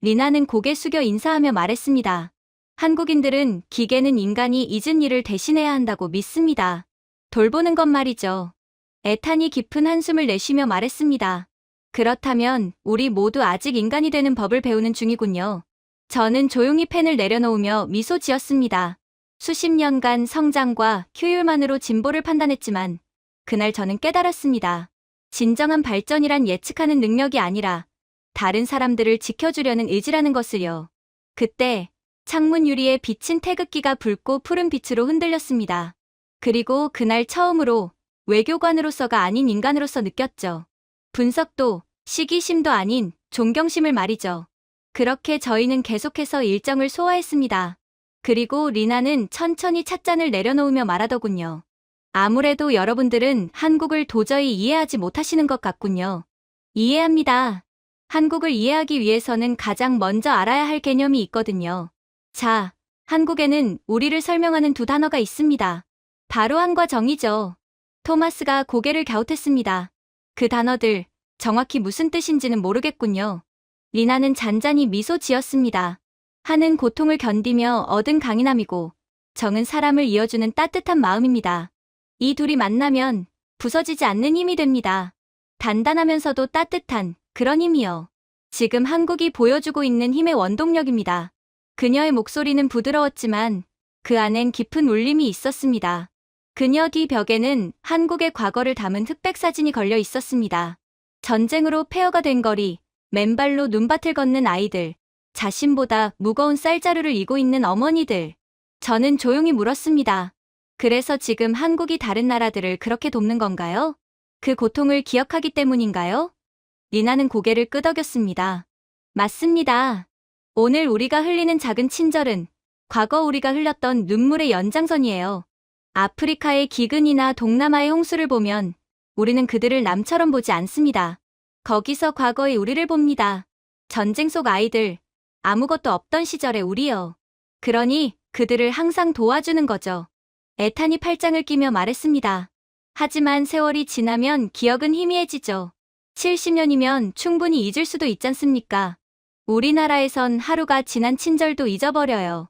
리나는 고개 숙여 인사하며 말했습니다. 한국인들은 기계는 인간이 잊은 일을 대신해야 한다고 믿습니다. 돌보는 것 말이죠. 에탄이 깊은 한숨을 내쉬며 말했습니다. 그렇다면 우리 모두 아직 인간이 되는 법을 배우는 중이군요. 저는 조용히 펜을 내려놓으며 미소 지었습니다. 수십 년간 성장과 효율만으로 진보를 판단했지만 그날 저는 깨달았습니다. 진정한 발전이란 예측하는 능력이 아니라 다른 사람들을 지켜주려는 의지라는 것을요. 그때 창문 유리에 비친 태극기가 붉고 푸른 빛으로 흔들렸습니다. 그리고 그날 처음으로 외교관으로서가 아닌 인간으로서 느꼈죠. 분석도 시기심도 아닌 존경심을 말이죠. 그렇게 저희는 계속해서 일정을 소화했습니다. 그리고 리나는 천천히 찻잔을 내려놓으며 말하더군요. 아무래도 여러분들은 한국을 도저히 이해하지 못하시는 것 같군요. 이해합니다. 한국을 이해하기 위해서는 가장 먼저 알아야 할 개념이 있거든요. 자, 한국에는 우리를 설명하는 두 단어가 있습니다. 바로 한과 정이죠. 토마스가 고개를 갸웃했습니다. 그 단어들, 정확히 무슨 뜻인지는 모르겠군요. 리나는 잔잔히 미소 지었습니다. 한은 고통을 견디며 얻은 강인함이고, 정은 사람을 이어주는 따뜻한 마음입니다. 이 둘이 만나면 부서지지 않는 힘이 됩니다. 단단하면서도 따뜻한 그런 힘이요. 지금 한국이 보여주고 있는 힘의 원동력입니다. 그녀의 목소리는 부드러웠지만 그 안엔 깊은 울림이 있었습니다. 그녀 뒤 벽에는 한국의 과거를 담은 흑백 사진이 걸려 있었습니다. 전쟁으로 폐허가 된 거리, 맨발로 눈밭을 걷는 아이들, 자신보다 무거운 쌀자루를 이고 있는 어머니들. 저는 조용히 물었습니다. 그래서 지금 한국이 다른 나라들을 그렇게 돕는 건가요? 그 고통을 기억하기 때문인가요? 리나는 고개를 끄덕였습니다. 맞습니다. 오늘 우리가 흘리는 작은 친절은 과거 우리가 흘렸던 눈물의 연장선이에요. 아프리카의 기근이나 동남아의 홍수를 보면 우리는 그들을 남처럼 보지 않습니다. 거기서 과거의 우리를 봅니다. 전쟁 속 아이들, 아무것도 없던 시절의 우리요. 그러니 그들을 항상 도와주는 거죠. 에탄이 팔짱을 끼며 말했습니다. 하지만 세월이 지나면 기억은 희미해지죠. 70년이면 충분히 잊을 수도 있잖습니까? 우리나라에선 하루가 지난 친절도 잊어버려요.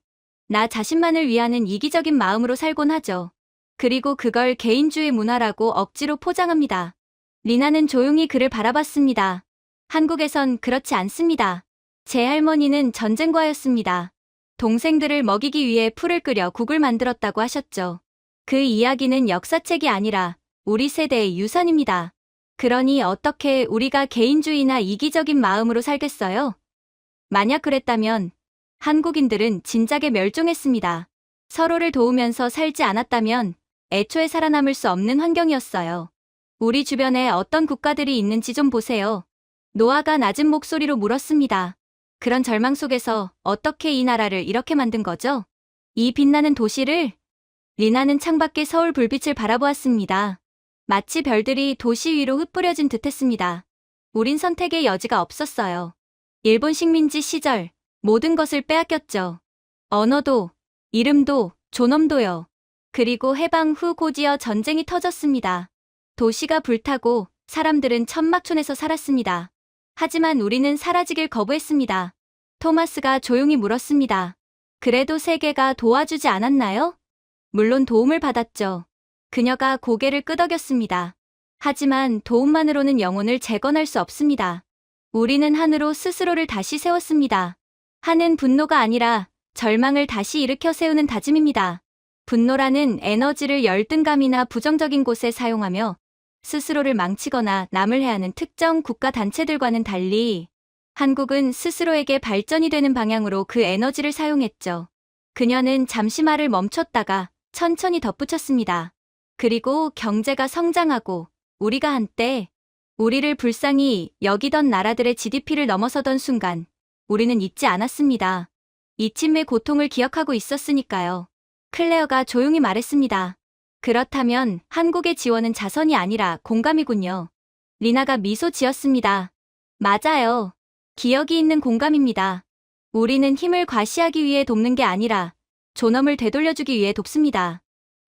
나 자신만을 위하는 이기적인 마음으로 살곤 하죠. 그리고 그걸 개인주의 문화라고 억지로 포장합니다. 리나는 조용히 그를 바라봤습니다. 한국에선 그렇지 않습니다. 제 할머니는 전쟁과였습니다. 동생들을 먹이기 위해 풀을 끓여 국을 만들었다고 하셨죠. 그 이야기는 역사책이 아니라 우리 세대의 유산입니다. 그러니 어떻게 우리가 개인주의나 이기적인 마음으로 살겠어요? 만약 그랬다면 한국인들은 진작에 멸종했습니다. 서로를 도우면서 살지 않았다면 애초에 살아남을 수 없는 환경이었어요. 우리 주변에 어떤 국가들이 있는지 좀 보세요. 노아가 낮은 목소리로 물었습니다. 그런 절망 속에서 어떻게 이 나라를 이렇게 만든 거죠? 이 빛나는 도시를? 리나는 창밖의 서울 불빛을 바라보았습니다. 마치 별들이 도시 위로 흩뿌려진 듯했습니다. 우린 선택의 여지가 없었어요. 일본 식민지 시절 모든 것을 빼앗겼죠. 언어도, 이름도, 존엄도요. 그리고 해방 후 곧이어 전쟁이 터졌습니다. 도시가 불타고 사람들은 천막촌에서 살았습니다. 하지만 우리는 사라지길 거부했습니다. 토마스가 조용히 물었습니다. 그래도 세계가 도와주지 않았나요? 물론 도움을 받았죠. 그녀가 고개를 끄덕였습니다. 하지만 도움만으로는 영혼을 재건할 수 없습니다. 우리는 한으로 스스로를 다시 세웠습니다. 한은 분노가 아니라 절망을 다시 일으켜 세우는 다짐입니다. 분노라는 에너지를 열등감이나 부정적인 곳에 사용하며 스스로를 망치거나 남을 해하는 특정 국가 단체들과는 달리 한국은 스스로에게 발전이 되는 방향으로 그 에너지를 사용했죠. 그녀는 잠시 말을 멈췄다가 천천히 덧붙였습니다. 그리고 경제가 성장하고 우리가 한때 우리를 불쌍히 여기던 나라들의 GDP를 넘어서던 순간 우리는 잊지 않았습니다. 이침의 고통을 기억하고 있었으니까요. 클레어가 조용히 말했습니다. 그렇다면 한국의 지원은 자선이 아니라 공감이군요. 리나가 미소 지었습니다. 맞아요. 기억이 있는 공감입니다. 우리는 힘을 과시하기 위해 돕는 게 아니라 존엄을 되돌려주기 위해 돕습니다.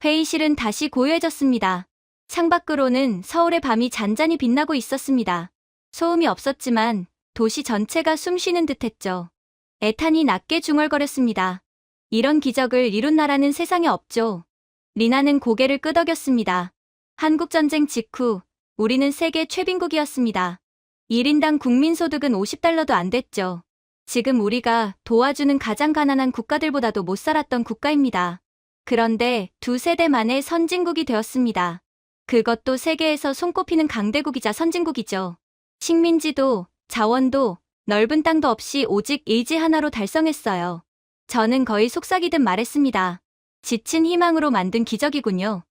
회의실은 다시 고요해졌습니다. 창밖으로는 서울의 밤이 잔잔히 빛나고 있었습니다. 소음이 없었지만 도시 전체가 숨쉬는 듯했죠. 애탄이 낮게 중얼거렸습니다. 이런 기적을 이룬 나라는 세상에 없죠. 리나는 고개를 끄덕였습니다. 한국전쟁 직후 우리는 세계 최빈국이었습니다. 1인당 국민소득은 $50도 안 됐죠. 지금 우리가 도와주는 가장 가난한 국가들보다도 못 살았던 국가입니다. 그런데 2세대 만에 선진국이 되었습니다. 그것도 세계에서 손꼽히는 강대국이자 선진국이죠. 식민지도 자원도 넓은 땅도 없이 오직 의지 하나로 달성했어요. 저는 거의 속삭이듯 말했습니다. 지친 희망으로 만든 기적이군요.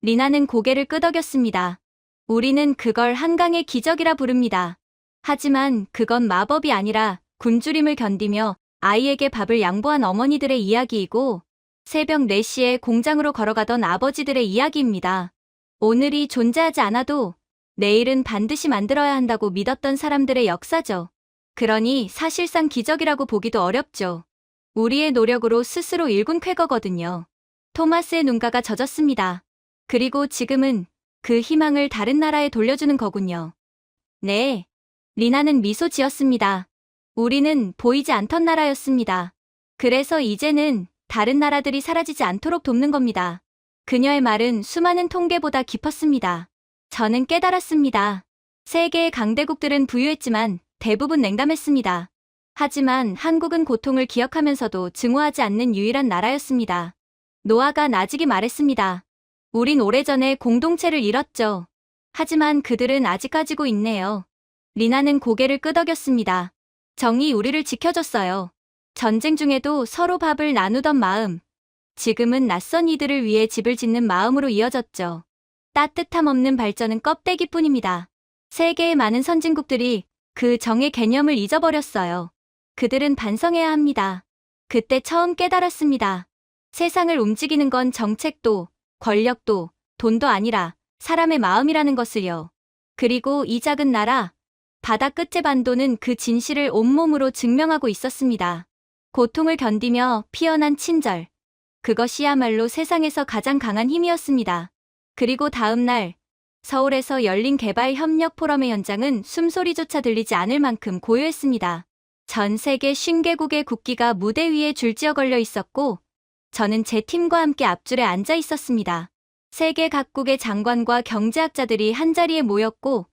리나는 고개를 끄덕였습니다. 우리는 그걸 한강의 기적이라 부릅니다. 하지만 그건 마법이 아니라 굶주림을 견디며 아이에게 밥을 양보한 어머니들의 이야기이고 새벽 4시에 공장으로 걸어가던 아버지들의 이야기입니다. 오늘이 존재하지 않아도 내일은 반드시 만들어야 한다고 믿었던 사람들의 역사죠. 그러니 사실상 기적이라고 보기도 어렵죠. 우리의 노력으로 스스로 일군 쾌거거든요. 토마스의 눈가가 젖었습니다. 그리고 지금은 그 희망을 다른 나라에 돌려주는 거군요. 네. 리나는 미소 지었습니다. 우리는 보이지 않던 나라였습니다. 그래서 이제는 다른 나라들이 사라지지 않도록 돕는 겁니다. 그녀의 말은 수많은 통계보다 깊었습니다. 저는 깨달았습니다. 세계의 강대국들은 부유했지만 대부분 냉담했습니다. 하지만 한국은 고통을 기억하면서도 증오하지 않는 유일한 나라였습니다. 노아가 나직이 말했습니다. 우린 오래전에 공동체를 잃었죠. 하지만 그들은 아직 가지고 있네요. 리나는 고개를 끄덕였습니다. 정이 우리를 지켜줬어요. 전쟁 중에도 서로 밥을 나누던 마음. 지금은 낯선 이들을 위해 집을 짓는 마음으로 이어졌죠. 따뜻함 없는 발전은 껍데기뿐입니다. 세계의 많은 선진국들이 그 정의 개념을 잊어버렸어요. 그들은 반성해야 합니다. 그때 처음 깨달았습니다. 세상을 움직이는 건 정책도, 권력도, 돈도 아니라 사람의 마음이라는 것을요. 그리고 이 작은 나라, 바다 끝의 반도는 그 진실을 온몸으로 증명하고 있었습니다. 고통을 견디며 피어난 친절. 그것이야말로 세상에서 가장 강한 힘이었습니다. 그리고 다음 날, 서울에서 열린 개발협력 포럼의 현장은 숨소리조차 들리지 않을 만큼 고요했습니다. 전 세계 50개국의 국기가 무대 위에 줄지어 걸려 있었고, 저는 제 팀과 함께 앞줄에 앉아 있었습니다. 세계 각국의 장관과 경제학자들이 한자리에 모였고,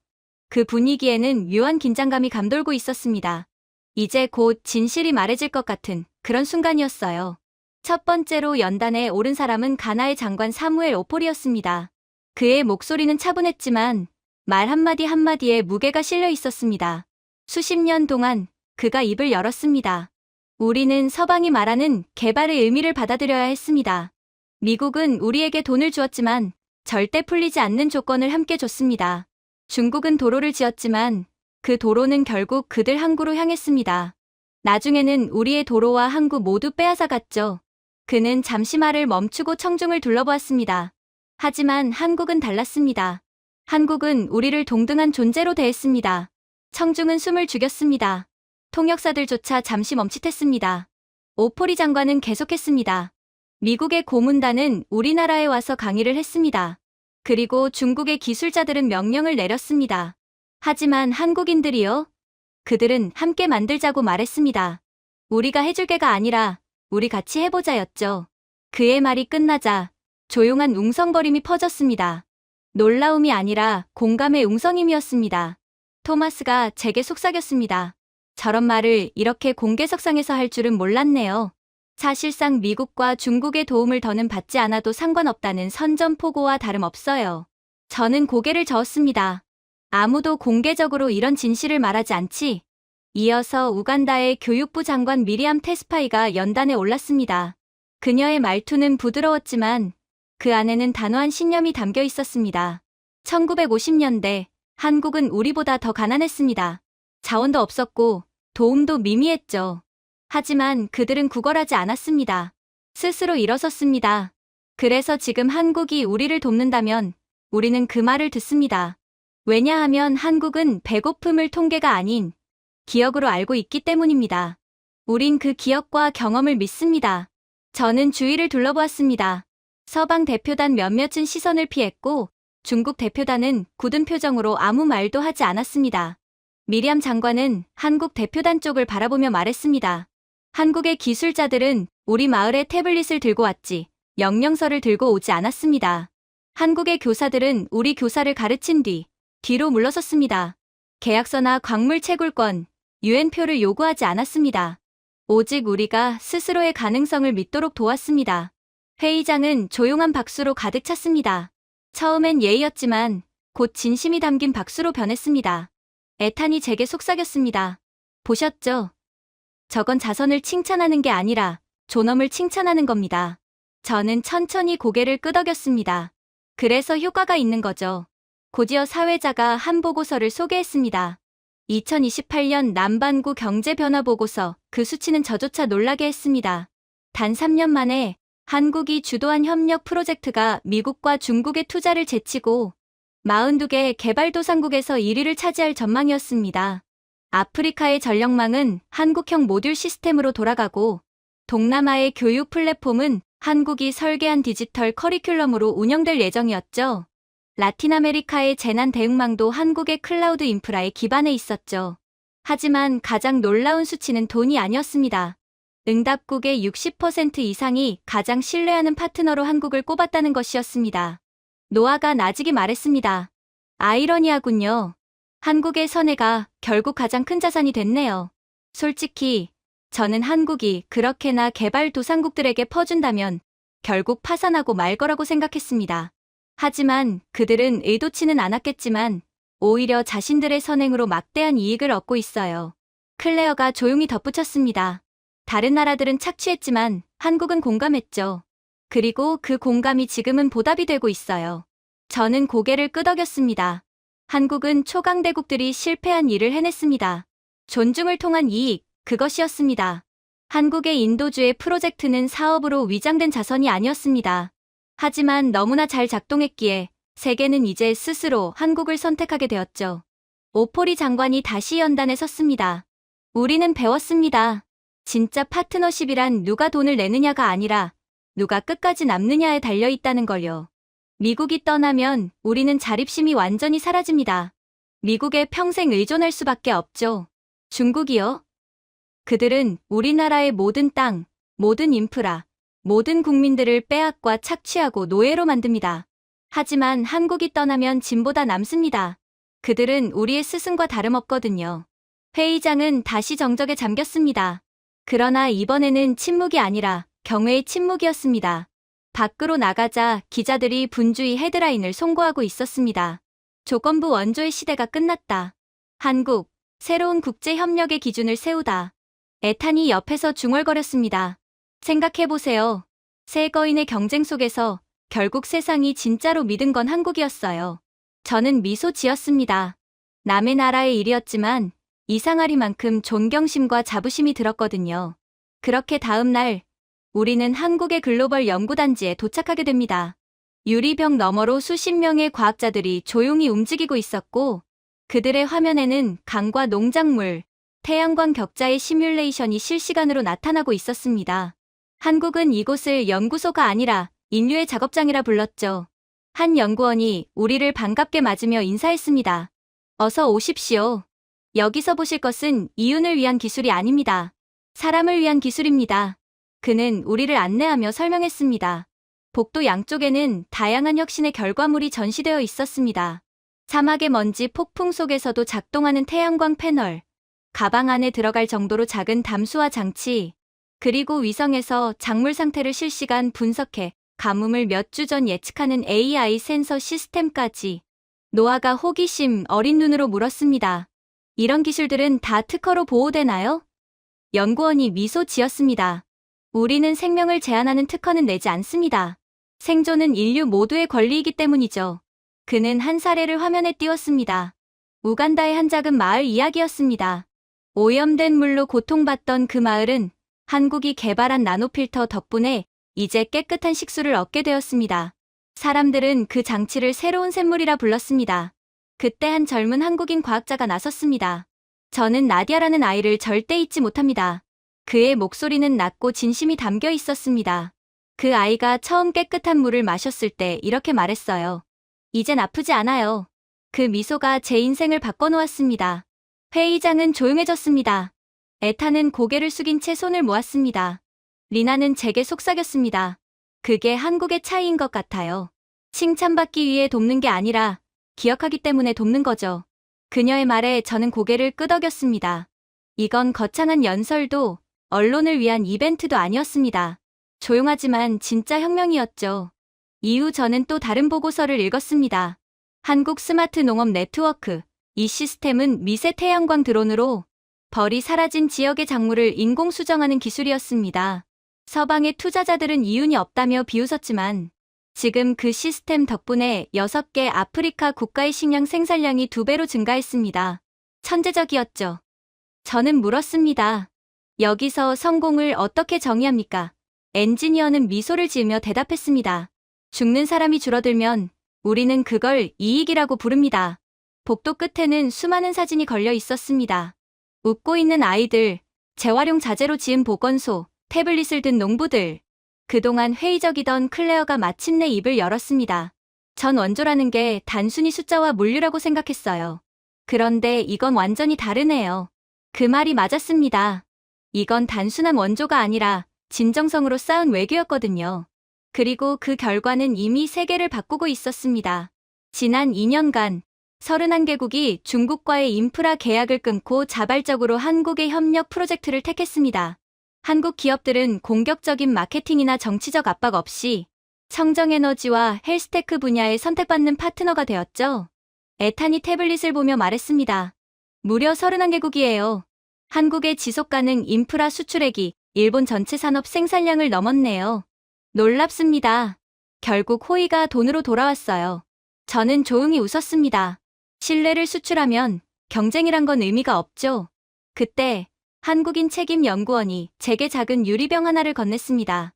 그 분위기에는 묘한 긴장감이 감돌고 있었습니다. 이제 곧 진실이 말해질 것 같은 그런 순간이었어요. 첫 번째로 연단에 오른 사람은 가나의 장관 사무엘 오폴이었습니다. 그의 목소리는 차분했지만 말 한마디 한마디에 무게가 실려 있었습니다. 수십 년 동안 그가 입을 열었습니다. 우리는 서방이 말하는 개발의 의미를 받아들여야 했습니다. 미국은 우리에게 돈을 주었지만 절대 풀리지 않는 조건을 함께 줬습니다. 중국은 도로를 지었지만 그 도로는 결국 그들 항구로 향했습니다. 나중에는 우리의 도로와 항구 모두 빼앗아갔죠. 그는 잠시 말을 멈추고 청중을 둘러보았습니다. 하지만 한국은 달랐습니다. 한국은 우리를 동등한 존재로 대했습니다. 청중은 숨을 죽였습니다. 통역사들조차 잠시 멈칫했습니다. 오포리 장관은 계속했습니다. 미국의 고문단은 우리나라에 와서 강의를 했습니다. 그리고 중국의 기술자들은 명령을 내렸습니다. 하지만 한국인들이요? 그들은 함께 만들자고 말했습니다. 우리가 해줄 게가 아니라 우리 같이 해보자였죠. 그의 말이 끝나자 조용한 웅성거림이 퍼졌습니다. 놀라움이 아니라 공감의 웅성임이었습니다. 토마스가 제게 속삭였습니다. 저런 말을 이렇게 공개석상에서 할 줄은 몰랐네요. 사실상 미국과 중국의 도움을 더는 받지 않아도 상관없다는 선전포고와 다름없어요. 저는 고개를 저었습니다. 아무도 공개적으로 이런 진실을 말하지 않지. 이어서 우간다의 교육부 장관 미리암 테스파이가 연단에 올랐습니다. 그녀의 말투는 부드러웠지만 그 안에는 단호한 신념이 담겨 있었습니다. 1950년대 한국은 우리보다 더 가난했습니다. 자원도 없었고 도움도 미미했죠. 하지만 그들은 구걸하지 않았습니다. 스스로 일어섰습니다. 그래서 지금 한국이 우리를 돕는다면 우리는 그 말을 듣습니다. 왜냐하면 한국은 배고픔을 통계가 아닌 기억으로 알고 있기 때문입니다. 우린 그 기억과 경험을 믿습니다. 저는 주위를 둘러보았습니다. 서방 대표단 몇몇은 시선을 피했고 중국 대표단은 굳은 표정으로 아무 말도 하지 않았습니다. 미리암 장관은 한국 대표단 쪽을 바라보며 말했습니다. 한국의 기술자들은 우리 마을에 태블릿을 들고 왔지 명령서를 들고 오지 않았습니다. 한국의 교사들은 우리 교사를 가르친 뒤로 물러섰습니다. 계약서나 광물 채굴권, 유엔표를 요구하지 않았습니다. 오직 우리가 스스로의 가능성을 믿도록 도왔습니다. 회의장은 조용한 박수로 가득 찼습니다. 처음엔 예의였지만 곧 진심이 담긴 박수로 변했습니다. 에탄이 제게 속삭였습니다. 보셨죠? 저건 자선을 칭찬하는 게 아니라 존엄을 칭찬하는 겁니다. 저는 천천히 고개를 끄덕였습니다. 그래서 효과가 있는 거죠. 곧이어 사회자가 한 보고서를 소개했습니다. 2028년 남반구 경제변화보고서. 그 수치는 저조차 놀라게 했습니다. 단 3년 만에 한국이 주도한 협력 프로젝트가 미국과 중국의 투자를 제치고 42개 개발도상국에서 1위를 차지할 전망이었습니다. 아프리카의 전력망은 한국형 모듈 시스템으로 돌아가고 동남아의 교육 플랫폼은 한국이 설계한 디지털 커리큘럼으로 운영될 예정이었죠. 라틴 아메리카의 재난 대응망도 한국의 클라우드 인프라에 기반해 있었죠. 하지만 가장 놀라운 수치는 돈이 아니었습니다. 응답국의 60% 이상이 가장 신뢰하는 파트너로 한국을 꼽았다는 것이었습니다. 노아가 나직이 말했습니다. 아이러니하군요. 한국의 선회가 결국 가장 큰 자산이 됐네요. 솔직히 저는 한국이 그렇게나 개발도상국들에게 퍼준다면 결국 파산하고 말 거라고 생각했습니다. 하지만 그들은 의도치는 않았겠지만 오히려 자신들의 선행으로 막대한 이익을 얻고 있어요. 클레어가 조용히 덧붙였습니다. 다른 나라들은 착취했지만 한국은 공감했죠. 그리고 그 공감이 지금은 보답이 되고 있어요. 저는 고개를 끄덕였습니다. 한국은 초강대국들이 실패한 일을 해냈습니다. 존중을 통한 이익, 그것이었습니다. 한국의 인도주의 프로젝트는 사업으로 위장된 자선이 아니었습니다. 하지만 너무나 잘 작동했기에 세계는 이제 스스로 한국을 선택하게 되었죠. 오포리 장관이 다시 연단에 섰습니다. 우리는 배웠습니다. 진짜 파트너십이란 누가 돈을 내느냐가 아니라 누가 끝까지 남느냐에 달려있다는 걸요. 미국이 떠나면 우리는 자립심이 완전히 사라집니다. 미국에 평생 의존할 수밖에 없죠. 중국이요? 그들은 우리나라의 모든 땅, 모든 인프라, 모든 국민들을 빼앗과 착취하고 노예로 만듭니다. 하지만 한국이 떠나면 진보다 남습니다. 그들은 우리의 스승과 다름없거든요. 회의장은 다시 정적에 잠겼습니다. 그러나 이번에는 침묵이 아니라 경외의 침묵이었습니다. 밖으로 나가자 기자들이 분주히 헤드라인을 송고하고 있었습니다. 조건부 원조의 시대가 끝났다. 한국, 새로운 국제협력의 기준을 세우다. 에탄이 옆에서 중얼거렸습니다. 생각해보세요. 세 거인의 경쟁 속에서 결국 세상이 진짜로 믿은 건 한국이었어요. 저는 미소 지었습니다. 남의 나라의 일이었지만 이상하리만큼 존경심과 자부심이 들었거든요. 그렇게 다음 날 우리는 한국의 글로벌 연구단지에 도착하게 됩니다. 유리병 너머로 수십 명의 과학자들이 조용히 움직이고 있었고 그들의 화면에는 강과 농작물, 태양광 격자의 시뮬레이션이 실시간으로 나타나고 있었습니다. 한국은 이곳을 연구소가 아니라 인류의 작업장이라 불렀죠. 한 연구원이 우리를 반갑게 맞으며 인사했습니다. 어서 오십시오. 여기서 보실 것은 이윤을 위한 기술이 아닙니다. 사람을 위한 기술입니다. 그는 우리를 안내하며 설명했습니다. 복도 양쪽에는 다양한 혁신의 결과물이 전시되어 있었습니다. 사막의 먼지 폭풍 속에서도 작동하는 태양광 패널, 가방 안에 들어갈 정도로 작은 담수화 장치, 그리고 위성에서 작물 상태를 실시간 분석해 가뭄을 몇 주 전 예측하는 AI 센서 시스템까지. 노아가 호기심 어린 눈으로 물었습니다. 이런 기술들은 다 특허로 보호되나요? 연구원이 미소 지었습니다. 우리는 생명을 제한하는 특허는 내지 않습니다. 생존은 인류 모두의 권리이기 때문이죠. 그는 한 사례를 화면에 띄웠습니다. 우간다의 한 작은 마을 이야기였습니다. 오염된 물로 고통받던 그 마을은 한국이 개발한 나노필터 덕분에 이제 깨끗한 식수를 얻게 되었습니다. 사람들은 그 장치를 새로운 샘물이라 불렀습니다. 그때 한 젊은 한국인 과학자가 나섰습니다. 저는 나디아라는 아이를 절대 잊지 못합니다. 그의 목소리는 낮고 진심이 담겨 있었습니다. 그 아이가 처음 깨끗한 물을 마셨을 때 이렇게 말했어요. 이젠 아프지 않아요. 그 미소가 제 인생을 바꿔놓았습니다. 회의장은 조용해졌습니다. 에타는 고개를 숙인 채 손을 모았습니다. 리나는 제게 속삭였습니다. 그게 한국의 차이인 것 같아요. 칭찬받기 위해 돕는 게 아니라 기억하기 때문에 돕는 거죠. 그녀의 말에 저는 고개를 끄덕였습니다. 이건 거창한 연설도 언론을 위한 이벤트도 아니었습니다. 조용하지만 진짜 혁명이었죠. 이후 저는 또 다른 보고서를 읽었습니다. 한국 스마트 농업 네트워크. 이 시스템은 미세 태양광 드론으로 벌이 사라진 지역의 작물을 인공 수정하는 기술이었습니다. 서방의 투자자들은 이윤이 없다며 비웃었지만 지금 그 시스템 덕분에 6개 아프리카 국가의 식량 생산량이 2배로 증가했습니다. 천재적이었죠. 저는 물었습니다. 여기서 성공을 어떻게 정의합니까? 엔지니어는 미소를 지으며 대답했습니다. 죽는 사람이 줄어들면 우리는 그걸 이익이라고 부릅니다. 복도 끝에는 수많은 사진이 걸려 있었습니다. 웃고 있는 아이들, 재활용 자재로 지은 보건소, 태블릿을 든 농부들. 그동안 회의적이던 클레어가 마침내 입을 열었습니다. 전 원조라는 게 단순히 숫자와 물류라고 생각했어요. 그런데 이건 완전히 다르네요. 그 말이 맞았습니다. 이건 단순한 원조가 아니라 진정성으로 쌓은 외교였거든요. 그리고 그 결과는 이미 세계를 바꾸고 있었습니다. 지난 2년간 31개국이 중국과의 인프라 계약을 끊고 자발적으로 한국의 협력 프로젝트를 택했습니다. 한국 기업들은 공격적인 마케팅이나 정치적 압박 없이 청정에너지와 헬스테크 분야에 선택받는 파트너가 되었죠. 에탄이 태블릿을 보며 말했습니다. 무려 31개국이에요. 한국의 지속가능 인프라 수출액이 일본 전체 산업 생산량을 넘었네요. 놀랍습니다. 결국 호의가 돈으로 돌아왔어요. 저는 조용히 웃었습니다. 신뢰를 수출하면 경쟁이란 건 의미가 없죠. 그때 한국인 책임 연구원이 제게 작은 유리병 하나를 건넸습니다.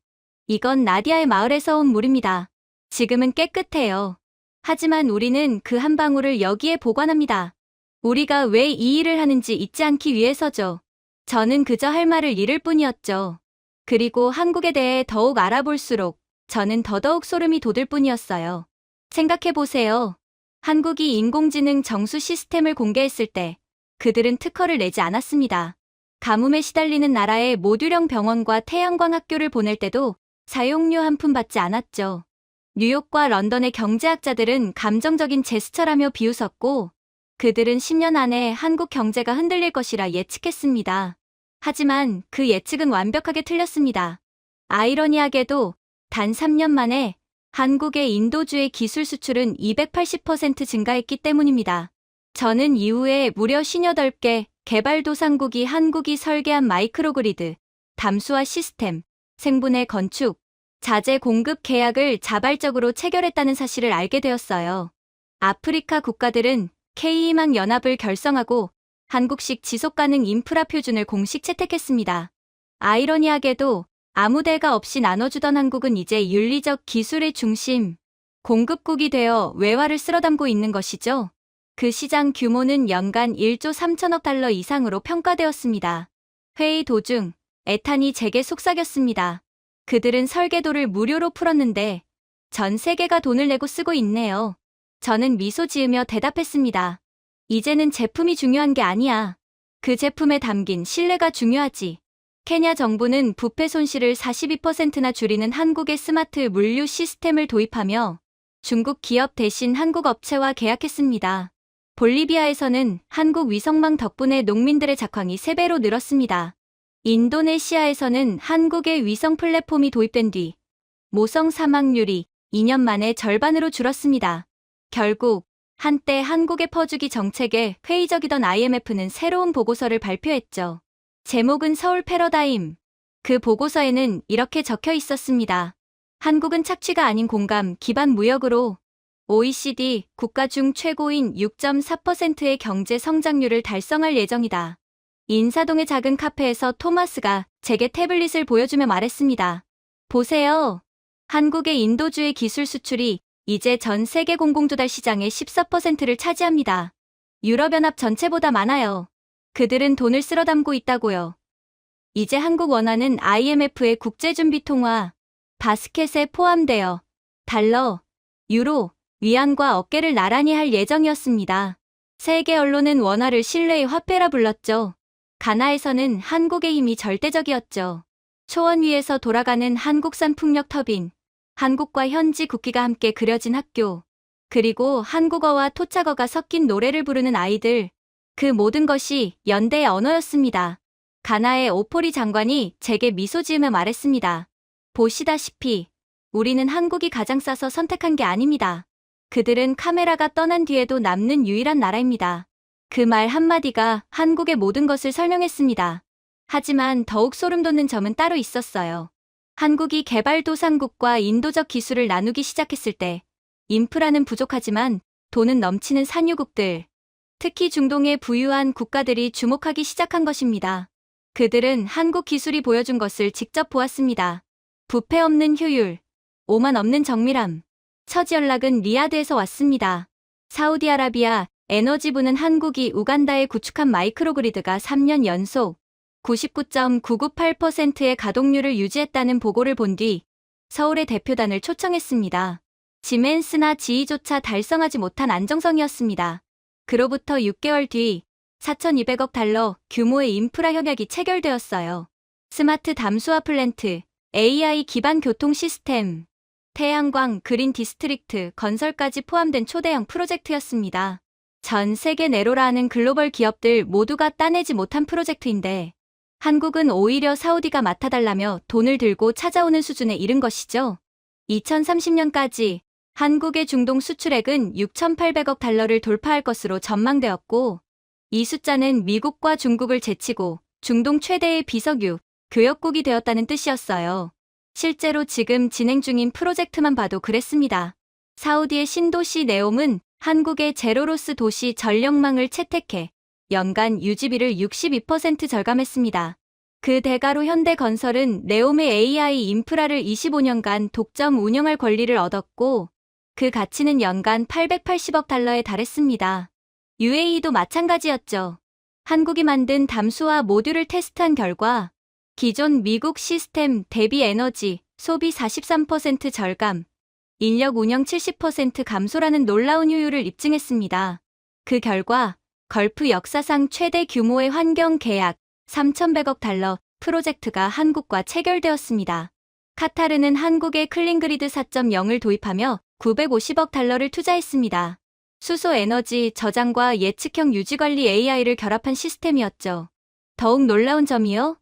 이건 나디아의 마을에서 온 물입니다. 지금은 깨끗해요. 하지만 우리는 그 한 방울을 여기에 보관합니다. 우리가 왜 이 일을 하는지 잊지 않기 위해서죠. 저는 그저 할 말을 잃을 뿐이었죠. 그리고 한국에 대해 더욱 알아볼수록 저는 더더욱 소름이 돋을 뿐이었어요. 생각해보세요. 한국이 인공지능 정수 시스템을 공개했을 때 그들은 특허를 내지 않았습니다. 가뭄에 시달리는 나라에 모듈형 병원과 태양광 학교를 보낼 때도 사용료 한 푼 받지 않았죠. 뉴욕과 런던의 경제학자들은 감정적인 제스처라며 비웃었고 그들은 10년 안에 한국 경제가 흔들릴 것이라 예측했습니다. 하지만 그 예측은 완벽하게 틀렸습니다. 아이러니하게도 단 3년 만에 한국의 인도주의 기술 수출은 280% 증가했기 때문입니다. 저는 이후에 무려 58개 개발도상국이 한국이 설계한 마이크로그리드, 담수화 시스템, 생분해 건축, 자재 공급 계약을 자발적으로 체결했다는 사실을 알게 되었어요. 아프리카 국가들은 K희망 연합을 결성하고 한국식 지속가능 인프라 표준을 공식 채택했습니다. 아이러니하게도 아무 대가 없이 나눠주던 한국은 이제 윤리적 기술의 중심, 공급국이 되어 외화를 쓸어담고 있는 것이죠. 그 시장 규모는 연간 1조 3천억 달러 이상으로 평가되었습니다. 회의 도중 에탄이 제게 속삭였습니다. 그들은 설계도를 무료로 풀었는데 전 세계가 돈을 내고 쓰고 있네요. 저는 미소 지으며 대답했습니다. 이제는 제품이 중요한 게 아니야. 그 제품에 담긴 신뢰가 중요하지. 케냐 정부는 부패 손실을 42%나 줄이는 한국의 스마트 물류 시스템을 도입하며 중국 기업 대신 한국 업체와 계약했습니다. 볼리비아에서는 한국 위성망 덕분에 농민들의 작황이 3배로 늘었습니다. 인도네시아에서는 한국의 위성 플랫폼이 도입된 뒤 모성 사망률이 2년 만에 절반으로 줄었습니다. 결국 한때 한국의 퍼주기 정책에 회의적이던 IMF는 새로운 보고서를 발표했죠. 제목은 서울 패러다임. 그 보고서에는 이렇게 적혀 있었습니다. 한국은 착취가 아닌 공감 기반 무역으로 OECD 국가 중 최고인 6.4%의 경제 성장률을 달성할 예정이다. 인사동의 작은 카페에서 토마스가 제게 태블릿을 보여주며 말했습니다. 보세요. 한국의 인도주의 기술 수출이 이제 전 세계 공공조달 시장의 14%를 차지합니다. 유럽연합 전체보다 많아요. 그들은 돈을 쓸어 담고 있다고요. 이제 한국 원화는 IMF의 국제준비통화 바스켓에 포함되어 달러, 유로, 위안과 어깨를 나란히 할 예정이었습니다. 세계 언론은 원화를 신뢰의 화폐라 불렀죠. 가나에서는 한국의 힘이 절대적이었죠. 초원 위에서 돌아가는 한국산 풍력 터빈, 한국과 현지 국기가 함께 그려진 학교, 그리고 한국어와 토착어가 섞인 노래를 부르는 아이들, 그 모든 것이 연대의 언어였습니다. 가나의 오포리 장관이 제게 미소 지으며 말했습니다. 보시다시피 우리는 한국이 가장 싸서 선택한 게 아닙니다. 그들은 카메라가 떠난 뒤에도 남는 유일한 나라입니다. 그 말 한마디가 한국의 모든 것을 설명했습니다. 하지만 더욱 소름 돋는 점은 따로 있었어요. 한국이 개발도상국과 인도적 기술을 나누기 시작했을 때 인프라는 부족하지만 돈은 넘치는 산유국들, 특히 중동의 부유한 국가들이 주목하기 시작한 것입니다. 그들은 한국 기술이 보여준 것을 직접 보았습니다. 부패 없는 효율, 오만 없는 정밀함. 첫 연락은 리야드에서 왔습니다. 사우디아라비아 에너지부는 한국이 우간다에 구축한 마이크로그리드가 3년 연속 99.998%의 가동률을 유지했다는 보고를 본 뒤 서울의 대표단을 초청했습니다. 지멘스나 지이조차 달성하지 못한 안정성이었습니다. 그로부터 6개월 뒤 4,200억 달러 규모의 인프라 협약이 체결되었어요. 스마트 담수화 플랜트, AI 기반 교통 시스템, 태양광, 그린 디스트릭트 건설까지 포함된 초대형 프로젝트였습니다. 전 세계 네로라 하는 글로벌 기업들 모두가 따내지 못한 프로젝트인데 한국은 오히려 사우디가 맡아달라며 돈을 들고 찾아오는 수준에 이른 것이죠. 2030년까지 한국의 중동 수출액은 6,800억 달러를 돌파할 것으로 전망되었고 이 숫자는 미국과 중국을 제치고 중동 최대의 비석유, 교역국이 되었다는 뜻이었어요. 실제로 지금 진행 중인 프로젝트만 봐도 그랬습니다. 사우디의 신도시 네옴은 한국의 제로로스 도시 전력망을 채택해 연간 유지비를 62% 절감했습니다. 그 대가로 현대건설은 네옴의 AI 인프라를 25년간 독점 운영할 권리를 얻었고 그 가치는 연간 880억 달러에 달했습니다. UAE도 마찬가지였죠. 한국이 만든 담수화 모듈을 테스트한 결과 기존 미국 시스템 대비 에너지 소비 43% 절감, 인력 운영 70% 감소라는 놀라운 효율을 입증했습니다. 그 결과 걸프 역사상 최대 규모의 환경 계약 3,100억 달러 프로젝트가 한국과 체결되었습니다. 카타르는 한국의 클린그리드 4.0을 도입하며 950억 달러를 투자했습니다. 수소 에너지 저장과 예측형 유지관리 AI를 결합한 시스템이었죠. 더욱 놀라운 점이요?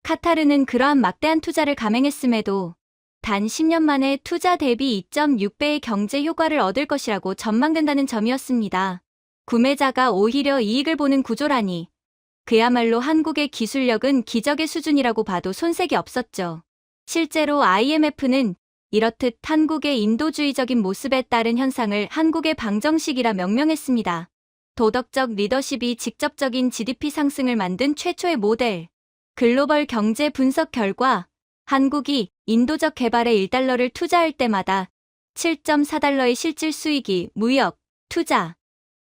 카타르는 그러한 막대한 투자를 감행했음에도 단 10년 만에 투자 대비 2.6배의 경제 효과를 얻을 것이라고 전망된다는 점이었습니다. 구매자가 오히려 이익을 보는 구조라니. 그야말로 한국의 기술력은 기적의 수준이라고 봐도 손색이 없었죠. 실제로 IMF는 이렇듯 한국의 인도주의적인 모습에 따른 현상을 한국의 방정식이라 명명했습니다. 도덕적 리더십이 직접적인 GDP 상승을 만든 최초의 모델. 글로벌 경제 분석 결과 한국이 인도적 개발에 1달러를 투자할 때마다 7.4달러의 실질 수익이 무역, 투자,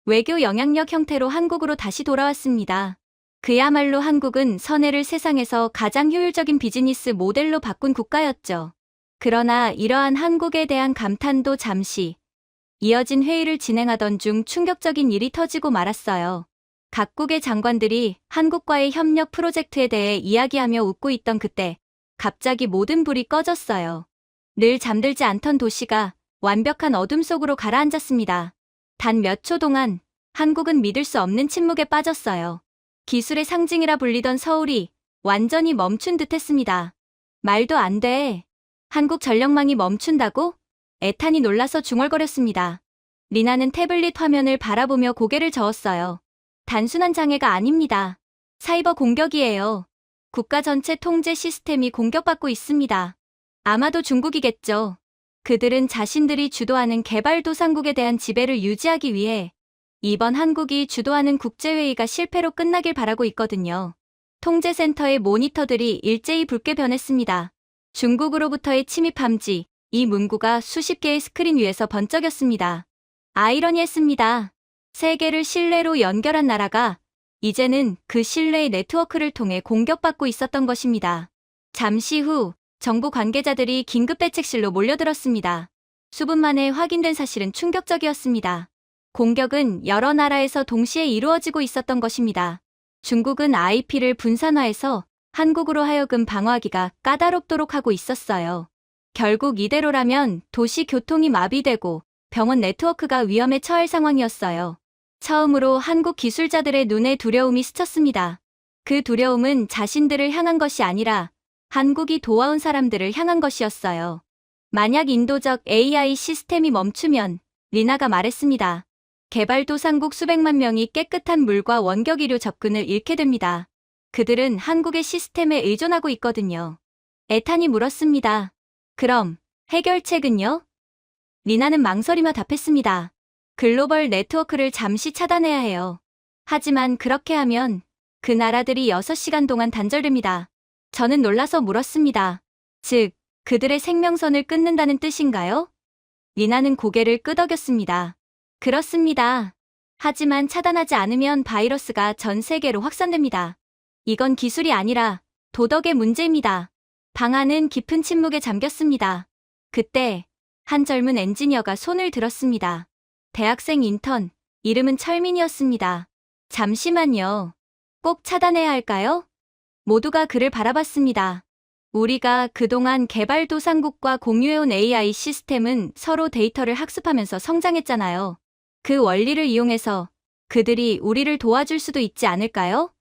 외교 영향력 형태로 한국으로 다시 돌아왔습니다. 그야말로 한국은 선해를 세상에서 가장 효율적인 비즈니스 모델로 바꾼 국가였죠. 그러나 이러한 한국에 대한 감탄도 잠시 이어진 회의를 진행하던 중 충격적인 일이 터지고 말았어요. 각국의 장관들이 한국과의 협력 프로젝트에 대해 이야기하며 웃고 있던 그때 갑자기 모든 불이 꺼졌어요. 늘 잠들지 않던 도시가 완벽한 어둠 속으로 가라앉았습니다. 단 몇 초 동안 한국은 믿을 수 없는 침묵에 빠졌어요. 기술의 상징이라 불리던 서울이 완전히 멈춘 듯했습니다. 말도 안 돼. 한국 전력망이 멈춘다고? 애탄이 놀라서 중얼거렸습니다. 리나는 태블릿 화면을 바라보며 고개를 저었어요. 단순한 장애가 아닙니다. 사이버 공격이에요. 국가 전체 통제 시스템이 공격받고 있습니다. 아마도 중국이겠죠. 그들은 자신들이 주도하는 개발도상국에 대한 지배를 유지하기 위해 이번 한국이 주도하는 국제회의가 실패로 끝나길 바라고 있거든요. 통제센터의 모니터들이 일제히 붉게 변했습니다. 중국으로부터의 침입 함지, 이 문구가 수십 개의 스크린 위에서 번쩍였습니다. 아이러니했습니다. 세계를 신뢰로 연결한 나라가 이제는 그 신뢰의 네트워크를 통해 공격받고 있었던 것입니다. 잠시 후 정부 관계자들이 긴급 대책실로 몰려들었습니다. 수분 만에 확인된 사실은 충격적이었습니다. 공격은 여러 나라에서 동시에 이루어지고 있었던 것입니다. 중국은 IP를 분산화해서 한국으로 하여금 방어하기가 까다롭도록 하고 있었어요. 결국 이대로라면 도시 교통이 마비되고 병원 네트워크가 위험에 처할 상황이었어요. 처음으로 한국 기술자들의 눈에 두려움이 스쳤습니다. 그 두려움은 자신들을 향한 것이 아니라 한국이 도와온 사람들을 향한 것이었어요. 만약 인도적 AI 시스템이 멈추면 리나가 말했습니다. 개발도상국 수백만 명이 깨끗한 물과 원격의료 접근을 잃게 됩니다. 그들은 한국의 시스템에 의존하고 있거든요. 애탄이 물었습니다. 그럼 해결책은요? 리나는 망설이며 답했습니다. 글로벌 네트워크를 잠시 차단해야 해요. 하지만 그렇게 하면 그 나라들이 6시간 동안 단절됩니다. 저는 놀라서 물었습니다. 즉, 그들의 생명선을 끊는다는 뜻인가요? 리나는 고개를 끄덕였습니다. 그렇습니다. 하지만 차단하지 않으면 바이러스가 전 세계로 확산됩니다. 이건 기술이 아니라 도덕의 문제입니다. 방안은 깊은 침묵에 잠겼습니다. 그때 한 젊은 엔지니어가 손을 들었습니다. 대학생 인턴, 이름은 철민이었습니다. 잠시만요. 꼭 차단해야 할까요? 모두가 그를 바라봤습니다. 우리가 그동안 개발도상국과 공유해온 AI 시스템은 서로 데이터를 학습하면서 성장했잖아요. 그 원리를 이용해서 그들이 우리를 도와줄 수도 있지 않을까요?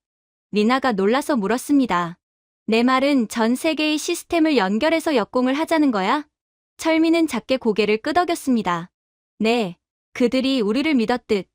리나가 놀라서 물었습니다. 내 말은 전 세계의 시스템을 연결해서 역공을 하자는 거야? 철민은 작게 고개를 끄덕였습니다. 네, 그들이 우리를 믿었듯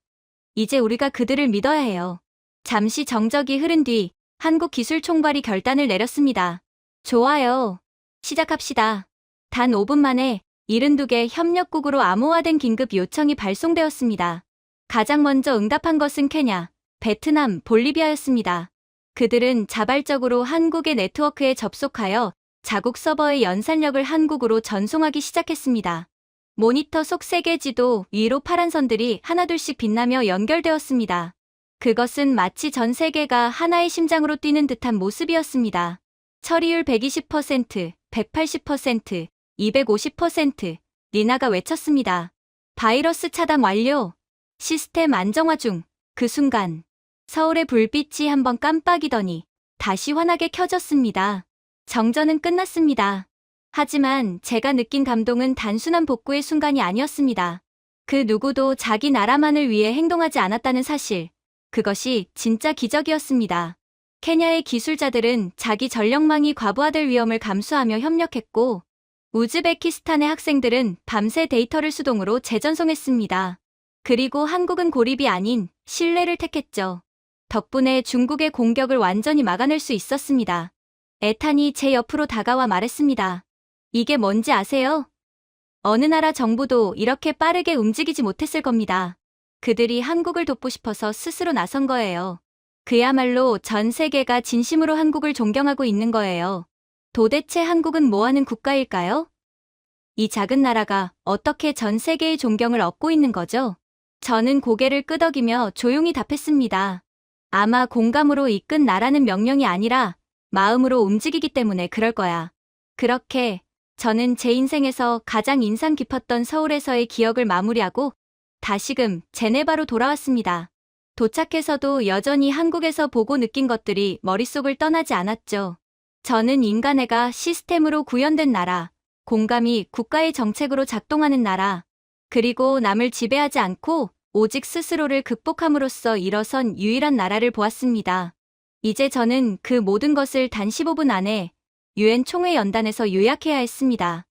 이제 우리가 그들을 믿어야 해요. 잠시 정적이 흐른 뒤 한국기술총괄이 결단을 내렸습니다. 좋아요. 시작합시다. 단 5분 만에 72개 협력국으로 암호화된 긴급 요청이 발송되었습니다. 가장 먼저 응답한 것은 케냐, 베트남, 볼리비아였습니다. 그들은 자발적으로 한국의 네트워크에 접속하여 자국 서버의 연산력을 한국으로 전송하기 시작했습니다. 모니터 속 세계 지도 위로 파란 선들이 하나둘씩 빛나며 연결되었습니다. 그것은 마치 전 세계가 하나의 심장으로 뛰는 듯한 모습이었습니다. 처리율 120%, 180%, 250%, 리나가 외쳤습니다. 바이러스 차단 완료. 시스템 안정화 중. 그 순간 서울의 불빛이 한번 깜빡이더니 다시 환하게 켜졌습니다. 정전은 끝났습니다. 하지만 제가 느낀 감동은 단순한 복구의 순간이 아니었습니다. 그 누구도 자기 나라만을 위해 행동하지 않았다는 사실. 그것이 진짜 기적이었습니다. 케냐의 기술자들은 자기 전력망이 과부하될 위험을 감수하며 협력했고, 우즈베키스탄의 학생들은 밤새 데이터를 수동으로 재전송했습니다. 그리고 한국은 고립이 아닌 신뢰를 택했죠. 덕분에 중국의 공격을 완전히 막아낼 수 있었습니다. 애탄이 제 옆으로 다가와 말했습니다. 이게 뭔지 아세요? 어느 나라 정부도 이렇게 빠르게 움직이지 못했을 겁니다. 그들이 한국을 돕고 싶어서 스스로 나선 거예요. 그야말로 전 세계가 진심으로 한국을 존경하고 있는 거예요. 도대체 한국은 뭐 하는 국가일까요? 이 작은 나라가 어떻게 전 세계의 존경을 얻고 있는 거죠? 저는 고개를 끄덕이며 조용히 답했습니다. 아마 공감으로 이끈 나라는 명령이 아니라 마음으로 움직이기 때문에 그럴 거야. 그렇게 저는 제 인생에서 가장 인상 깊었던 서울에서의 기억을 마무리하고 다시금 제네바로 돌아왔습니다. 도착해서도 여전히 한국에서 보고 느낀 것들이 머릿속을 떠나지 않았죠. 저는 인간애가 시스템으로 구현된 나라, 공감이 국가의 정책으로 작동하는 나라, 그리고 남을 지배하지 않고 오직 스스로를 극복함으로써 일어선 유일한 나라를 보았습니다. 이제 저는 그 모든 것을 단 15분 안에 유엔 총회 연단에서 요약해야 했습니다.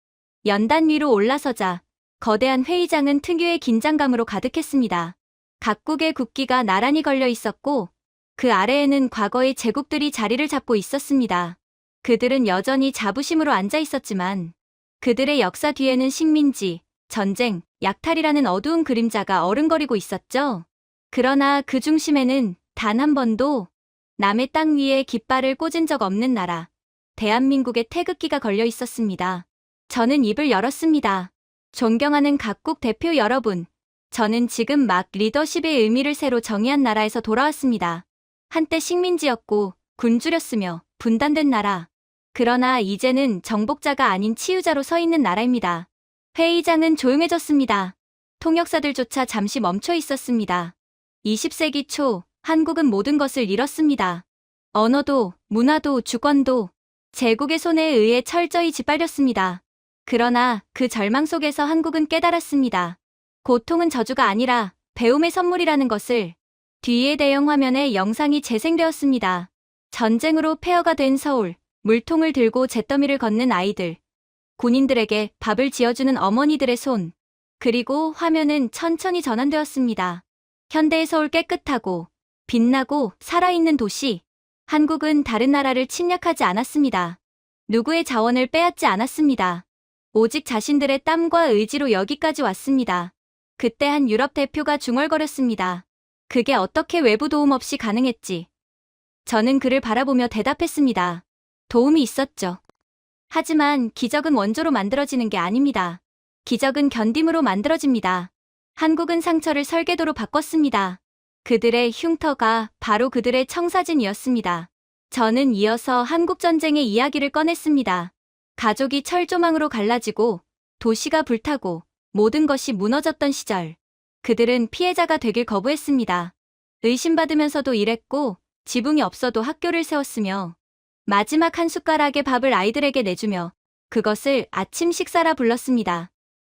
연단 위로 올라서자 거대한 회의장은 특유의 긴장감으로 가득했습니다. 각국의 국기가 나란히 걸려 있었고 그 아래에는 과거의 제국들이 자리를 잡고 있었습니다. 그들은 여전히 자부심으로 앉아 있었지만 그들의 역사 뒤에는 식민지, 전쟁, 약탈이라는 어두운 그림자가 어른거리고 있었죠. 그러나 그 중심에는 단 한 번도 남의 땅 위에 깃발을 꽂은 적 없는 나라, 대한민국의 태극기가 걸려 있었습니다. 저는 입을 열었습니다. 존경하는 각국 대표 여러분, 저는 지금 막 리더십의 의미를 새로 정의한 나라에서 돌아왔습니다. 한때 식민지였고 굶주렸으며 분단된 나라. 그러나 이제는 정복자가 아닌 치유자로 서 있는 나라입니다. 회의장은 조용해졌습니다. 통역사들조차 잠시 멈춰 있었습니다. 20세기 초 한국은 모든 것을 잃었습니다. 언어도, 문화도, 주권도 제국의 손에 의해 철저히 짓밟렸습니다. 그러나 그 절망 속에서 한국은 깨달았습니다. 고통은 저주가 아니라 배움의 선물이라는 것을. 뒤에 대형 화면에 영상이 재생되었습니다. 전쟁으로 폐허가 된 서울, 물통을 들고 잿더미를 걷는 아이들, 군인들에게 밥을 지어주는 어머니들의 손, 그리고 화면은 천천히 전환되었습니다. 현대의 서울 깨끗하고 빛나고 살아있는 도시. 한국은 다른 나라를 침략하지 않았습니다. 누구의 자원을 빼앗지 않았습니다. 오직 자신들의 땀과 의지로 여기까지 왔습니다. 그때 한 유럽 대표가 중얼거렸습니다. 그게 어떻게 외부 도움 없이 가능했지? 저는 그를 바라보며 대답했습니다. 도움이 있었죠. 하지만 기적은 원조로 만들어지는 게 아닙니다. 기적은 견딤으로 만들어집니다. 한국은 상처를 설계도로 바꿨습니다. 그들의 흉터가 바로 그들의 청사진이었습니다. 저는 이어서 한국전쟁의 이야기를 꺼냈습니다. 가족이 철조망으로 갈라지고 도시가 불타고 모든 것이 무너졌던 시절. 그들은 피해자가 되길 거부했습니다. 의심받으면서도 일했고 지붕이 없어도 학교를 세웠으며 마지막 한 숟가락의 밥을 아이들에게 내주며 그것을 아침 식사라 불렀습니다.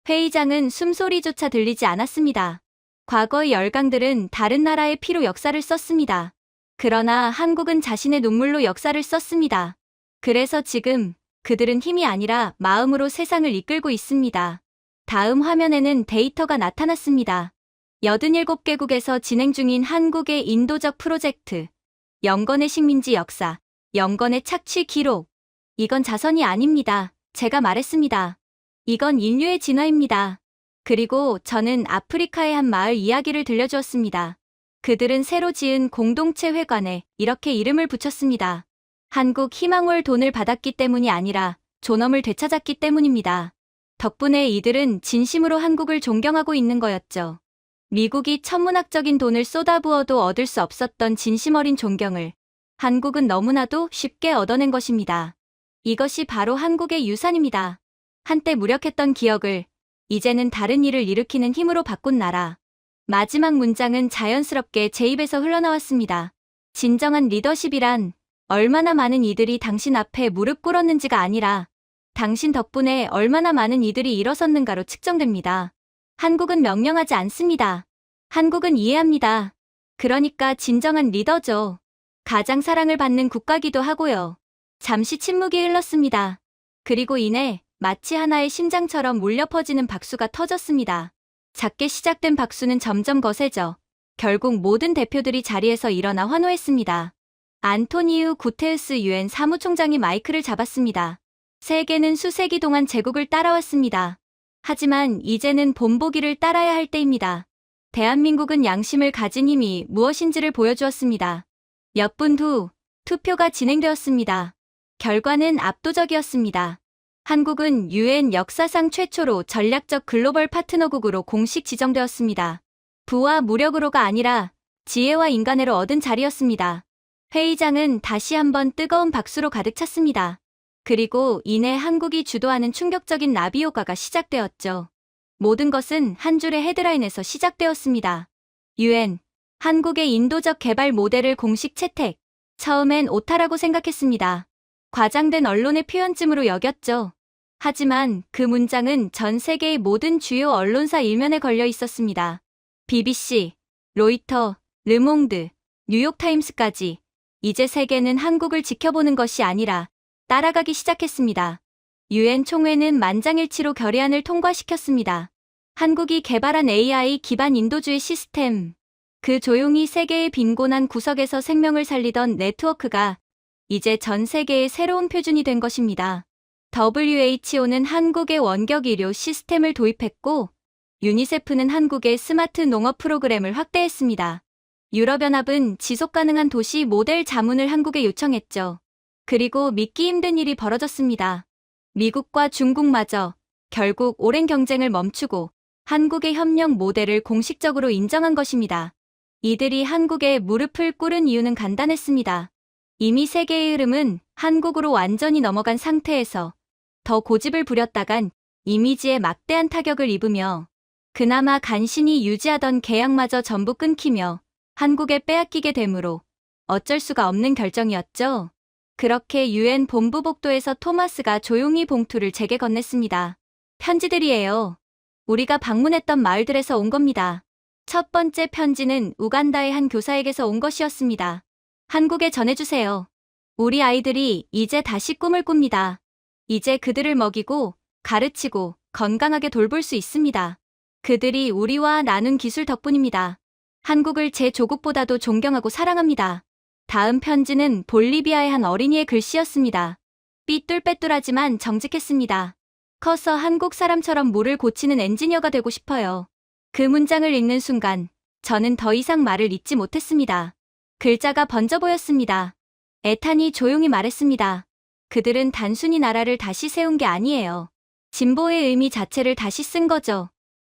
회의장은 숨소리조차 들리지 않았습니다. 과거의 열강들은 다른 나라의 피로 역사를 썼습니다. 그러나 한국은 자신의 눈물로 역사를 썼습니다. 그래서 지금 그들은 힘이 아니라 마음으로 세상을 이끌고 있습니다. 다음 화면에는 데이터가 나타났습니다. 87개국에서 진행 중인 한국의 인도적 프로젝트, 영건의 식민지 역사, 영건의 착취 기록. 이건 자선이 아닙니다. 제가 말했습니다. 이건 인류의 진화입니다. 그리고 저는 아프리카의 한 마을 이야기를 들려주었습니다. 그들은 새로 지은 공동체 회관에 이렇게 이름을 붙였습니다. 한국 희망월 돈을 받았기 때문이 아니라 존엄을 되찾았기 때문입니다. 덕분에 이들은 진심으로 한국을 존경하고 있는 거였죠. 미국이 천문학적인 돈을 쏟아부어도 얻을 수 없었던 진심 어린 존경을 한국은 너무나도 쉽게 얻어낸 것입니다. 이것이 바로 한국의 유산입니다. 한때 무력했던 기억을 이제는 다른 일을 일으키는 힘으로 바꾼 나라. 마지막 문장은 자연스럽게 제 입에서 흘러나왔습니다. 진정한 리더십이란 얼마나 많은 이들이 당신 앞에 무릎 꿇었는지가 아니라 당신 덕분에 얼마나 많은 이들이 일어섰는가로 측정됩니다. 한국은 명령하지 않습니다. 한국은 이해합니다. 그러니까 진정한 리더죠. 가장 사랑을 받는 국가기도 하고요. 잠시 침묵이 흘렀습니다. 그리고 이내 마치 하나의 심장처럼 울려 퍼지는 박수가 터졌습니다. 작게 시작된 박수는 점점 거세져 결국 모든 대표들이 자리에서 일어나 환호했습니다. 안토니우 구테우스 유엔 사무총장이 마이크를 잡았습니다. 세계는 수세기 동안 제국을 따라왔습니다. 하지만 이제는 본보기를 따라야 할 때입니다. 대한민국은 양심을 가진 힘이 무엇인지를 보여주었습니다. 몇 분 후 투표가 진행되었습니다. 결과는 압도적이었습니다. 한국은 UN 역사상 최초로 전략적 글로벌 파트너국으로 공식 지정되었습니다. 부와 무력으로가 아니라 지혜와 인간애로 얻은 자리였습니다. 회의장은 다시 한번 뜨거운 박수로 가득 찼습니다. 그리고 이내 한국이 주도하는 충격적인 나비 효과가 시작되었죠. 모든 것은 한 줄의 헤드라인에서 시작되었습니다. UN, 한국의 인도적 개발 모델을 공식 채택. 처음엔 오타라고 생각했습니다. 과장된 언론의 표현쯤으로 여겼죠. 하지만 그 문장은 전 세계의 모든 주요 언론사 일면에 걸려 있었습니다. BBC, 로이터, 르몽드, 뉴욕타임스까지. 이제 세계는 한국을 지켜보는 것이 아니라 따라가기 시작했습니다. UN 총회는 만장일치로 결의안을 통과시켰습니다. 한국이 개발한 AI 기반 인도주의 시스템. 그 조용히 세계의 빈곤한 구석에서 생명을 살리던 네트워크가 이제 전 세계의 새로운 표준이 된 것입니다. WHO는 한국의 원격 의료 시스템을 도입했고, 유니세프는 한국의 스마트 농업 프로그램을 확대했습니다. 유럽연합은 지속가능한 도시 모델 자문을 한국에 요청했죠. 그리고 믿기 힘든 일이 벌어졌습니다. 미국과 중국마저 결국 오랜 경쟁을 멈추고 한국의 협력 모델을 공식적으로 인정한 것입니다. 이들이 한국에 무릎을 꿇은 이유는 간단했습니다. 이미 세계의 흐름은 한국으로 완전히 넘어간 상태에서 더 고집을 부렸다간 이미지에 막대한 타격을 입으며 그나마 간신히 유지하던 계약마저 전부 끊기며 한국에 빼앗기게 되므로 어쩔 수가 없는 결정이었죠. 그렇게 UN 본부 복도에서 토마스가 조용히 봉투를 제게 건넸습니다. 편지들이에요. 우리가 방문했던 마을들에서 온 겁니다. 첫 번째 편지는 우간다의 한 교사에게서 온 것이었습니다. 한국에 전해주세요. 우리 아이들이 이제 다시 꿈을 꿉니다. 이제 그들을 먹이고 가르치고 건강하게 돌볼 수 있습니다. 그들이 우리와 나눈 기술 덕분입니다. 한국을 제 조국보다도 존경하고 사랑합니다. 다음 편지는 볼리비아의 한 어린이의 글씨였습니다. 삐뚤빼뚤하지만 정직했습니다. 커서 한국 사람처럼 물을 고치는 엔지니어가 되고 싶어요. 그 문장을 읽는 순간 저는 더 이상 말을 잇지 못했습니다. 글자가 번져 보였습니다. 에탄이 조용히 말했습니다. 그들은 단순히 나라를 다시 세운 게 아니에요. 진보의 의미 자체를 다시 쓴 거죠.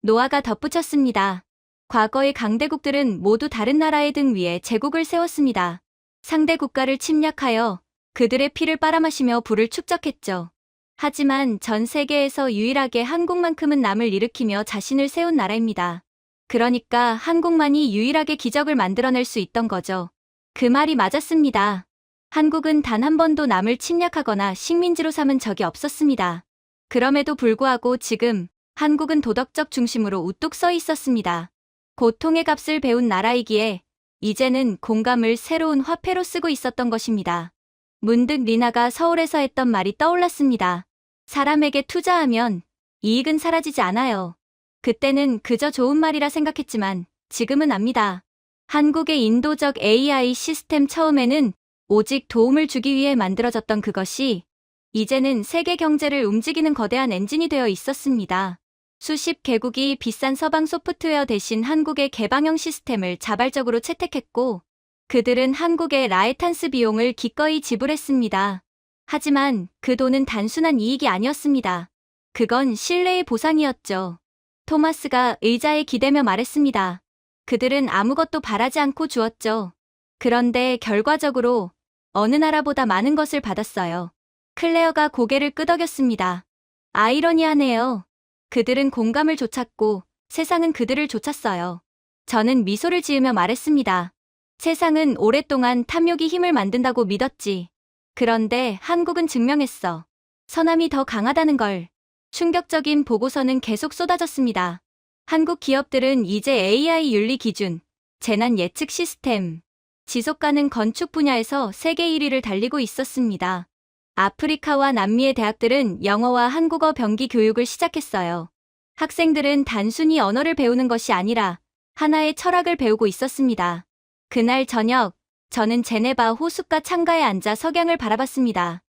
노아가 덧붙였습니다. 과거의 강대국들은 모두 다른 나라의 등 위에 제국을 세웠습니다. 상대 국가를 침략하여 그들의 피를 빨아마시며 부를 축적했죠. 하지만 전 세계에서 유일하게 한국만큼은 남을 일으키며 자신을 세운 나라입니다. 그러니까 한국만이 유일하게 기적을 만들어낼 수 있던 거죠. 그 말이 맞았습니다. 한국은 단 한 번도 남을 침략하거나 식민지로 삼은 적이 없었습니다. 그럼에도 불구하고 지금 한국은 도덕적 중심으로 우뚝 서 있었습니다. 고통의 값을 배운 나라이기에 이제는 공감을 새로운 화폐로 쓰고 있었던 것입니다. 문득 리나가 서울에서 했던 말이 떠올랐습니다. 사람에게 투자하면 이익은 사라지지 않아요. 그때는 그저 좋은 말이라 생각했지만 지금은 압니다. 한국의 인도적 AI 시스템 처음에는 오직 도움을 주기 위해 만들어졌던 그것이 이제는 세계 경제를 움직이는 거대한 엔진이 되어 있었습니다. 수십 개국이 비싼 서방 소프트웨어 대신 한국의 개방형 시스템을 자발적으로 채택했고 그들은 한국의 라이탄스 비용을 기꺼이 지불했습니다. 하지만 그 돈은 단순한 이익이 아니었습니다. 그건 신뢰의 보상이었죠. 토마스가 의자에 기대며 말했습니다. 그들은 아무것도 바라지 않고 주었죠. 그런데 결과적으로 어느 나라보다 많은 것을 받았어요. 클레어가 고개를 끄덕였습니다. 아이러니하네요. 그들은 공감을 좇았고 세상은 그들을 좇았어요. 저는 미소를 지으며 말했습니다. 세상은 오랫동안 탐욕이 힘을 만든다고 믿었지. 그런데 한국은 증명했어. 선함이 더 강하다는 걸. 충격적인 보고서는 계속 쏟아졌습니다. 한국 기업들은 이제 AI 윤리 기준, 재난 예측 시스템, 지속가능 건축 분야에서 세계 1위를 달리고 있었습니다. 아프리카와 남미의 대학들은 영어와 한국어 병기 교육을 시작했어요. 학생들은 단순히 언어를 배우는 것이 아니라 하나의 철학을 배우고 있었습니다. 그날 저녁, 저는 제네바 호숫가 창가에 앉아 석양을 바라봤습니다.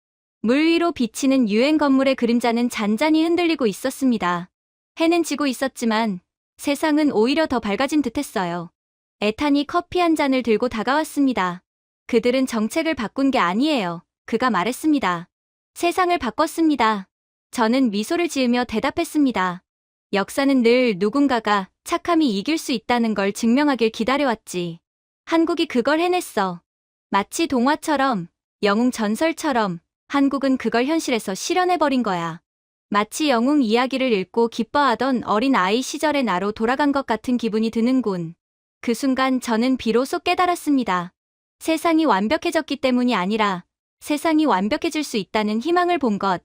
물 위로 비치는 UN 건물의 그림자는 잔잔히 흔들리고 있었습니다. 해는 지고 있었지만 세상은 오히려 더 밝아진 듯했어요. 에탄이 커피 한 잔을 들고 다가왔습니다. 그들은 정책을 바꾼 게 아니에요. 그가 말했습니다. 세상을 바꿨습니다. 저는 미소를 지으며 대답했습니다. 역사는 늘 누군가가 착함이 이길 수 있다는 걸 증명하길 기다려왔지. 한국이 그걸 해냈어. 마치 동화처럼, 영웅 전설처럼 한국은 그걸 현실에서 실현해버린 거야. 마치 영웅 이야기를 읽고 기뻐하던 어린 아이 시절의 나로 돌아간 것 같은 기분이 드는군. 그 순간 저는 비로소 깨달았습니다. 세상이 완벽해졌기 때문이 아니라 세상이 완벽해질 수 있다는 희망을 본 것.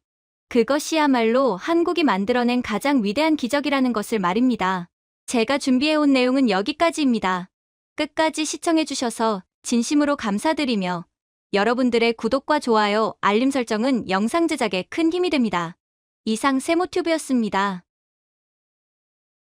그것이야말로 한국이 만들어낸 가장 위대한 기적이라는 것을 말입니다. 제가 준비해온 내용은 여기까지입니다. 끝까지 시청해주셔서 진심으로 감사드리며 여러분들의 구독과 좋아요, 알림 설정은 영상 제작에 큰 힘이 됩니다. 이상 세모튜브였습니다.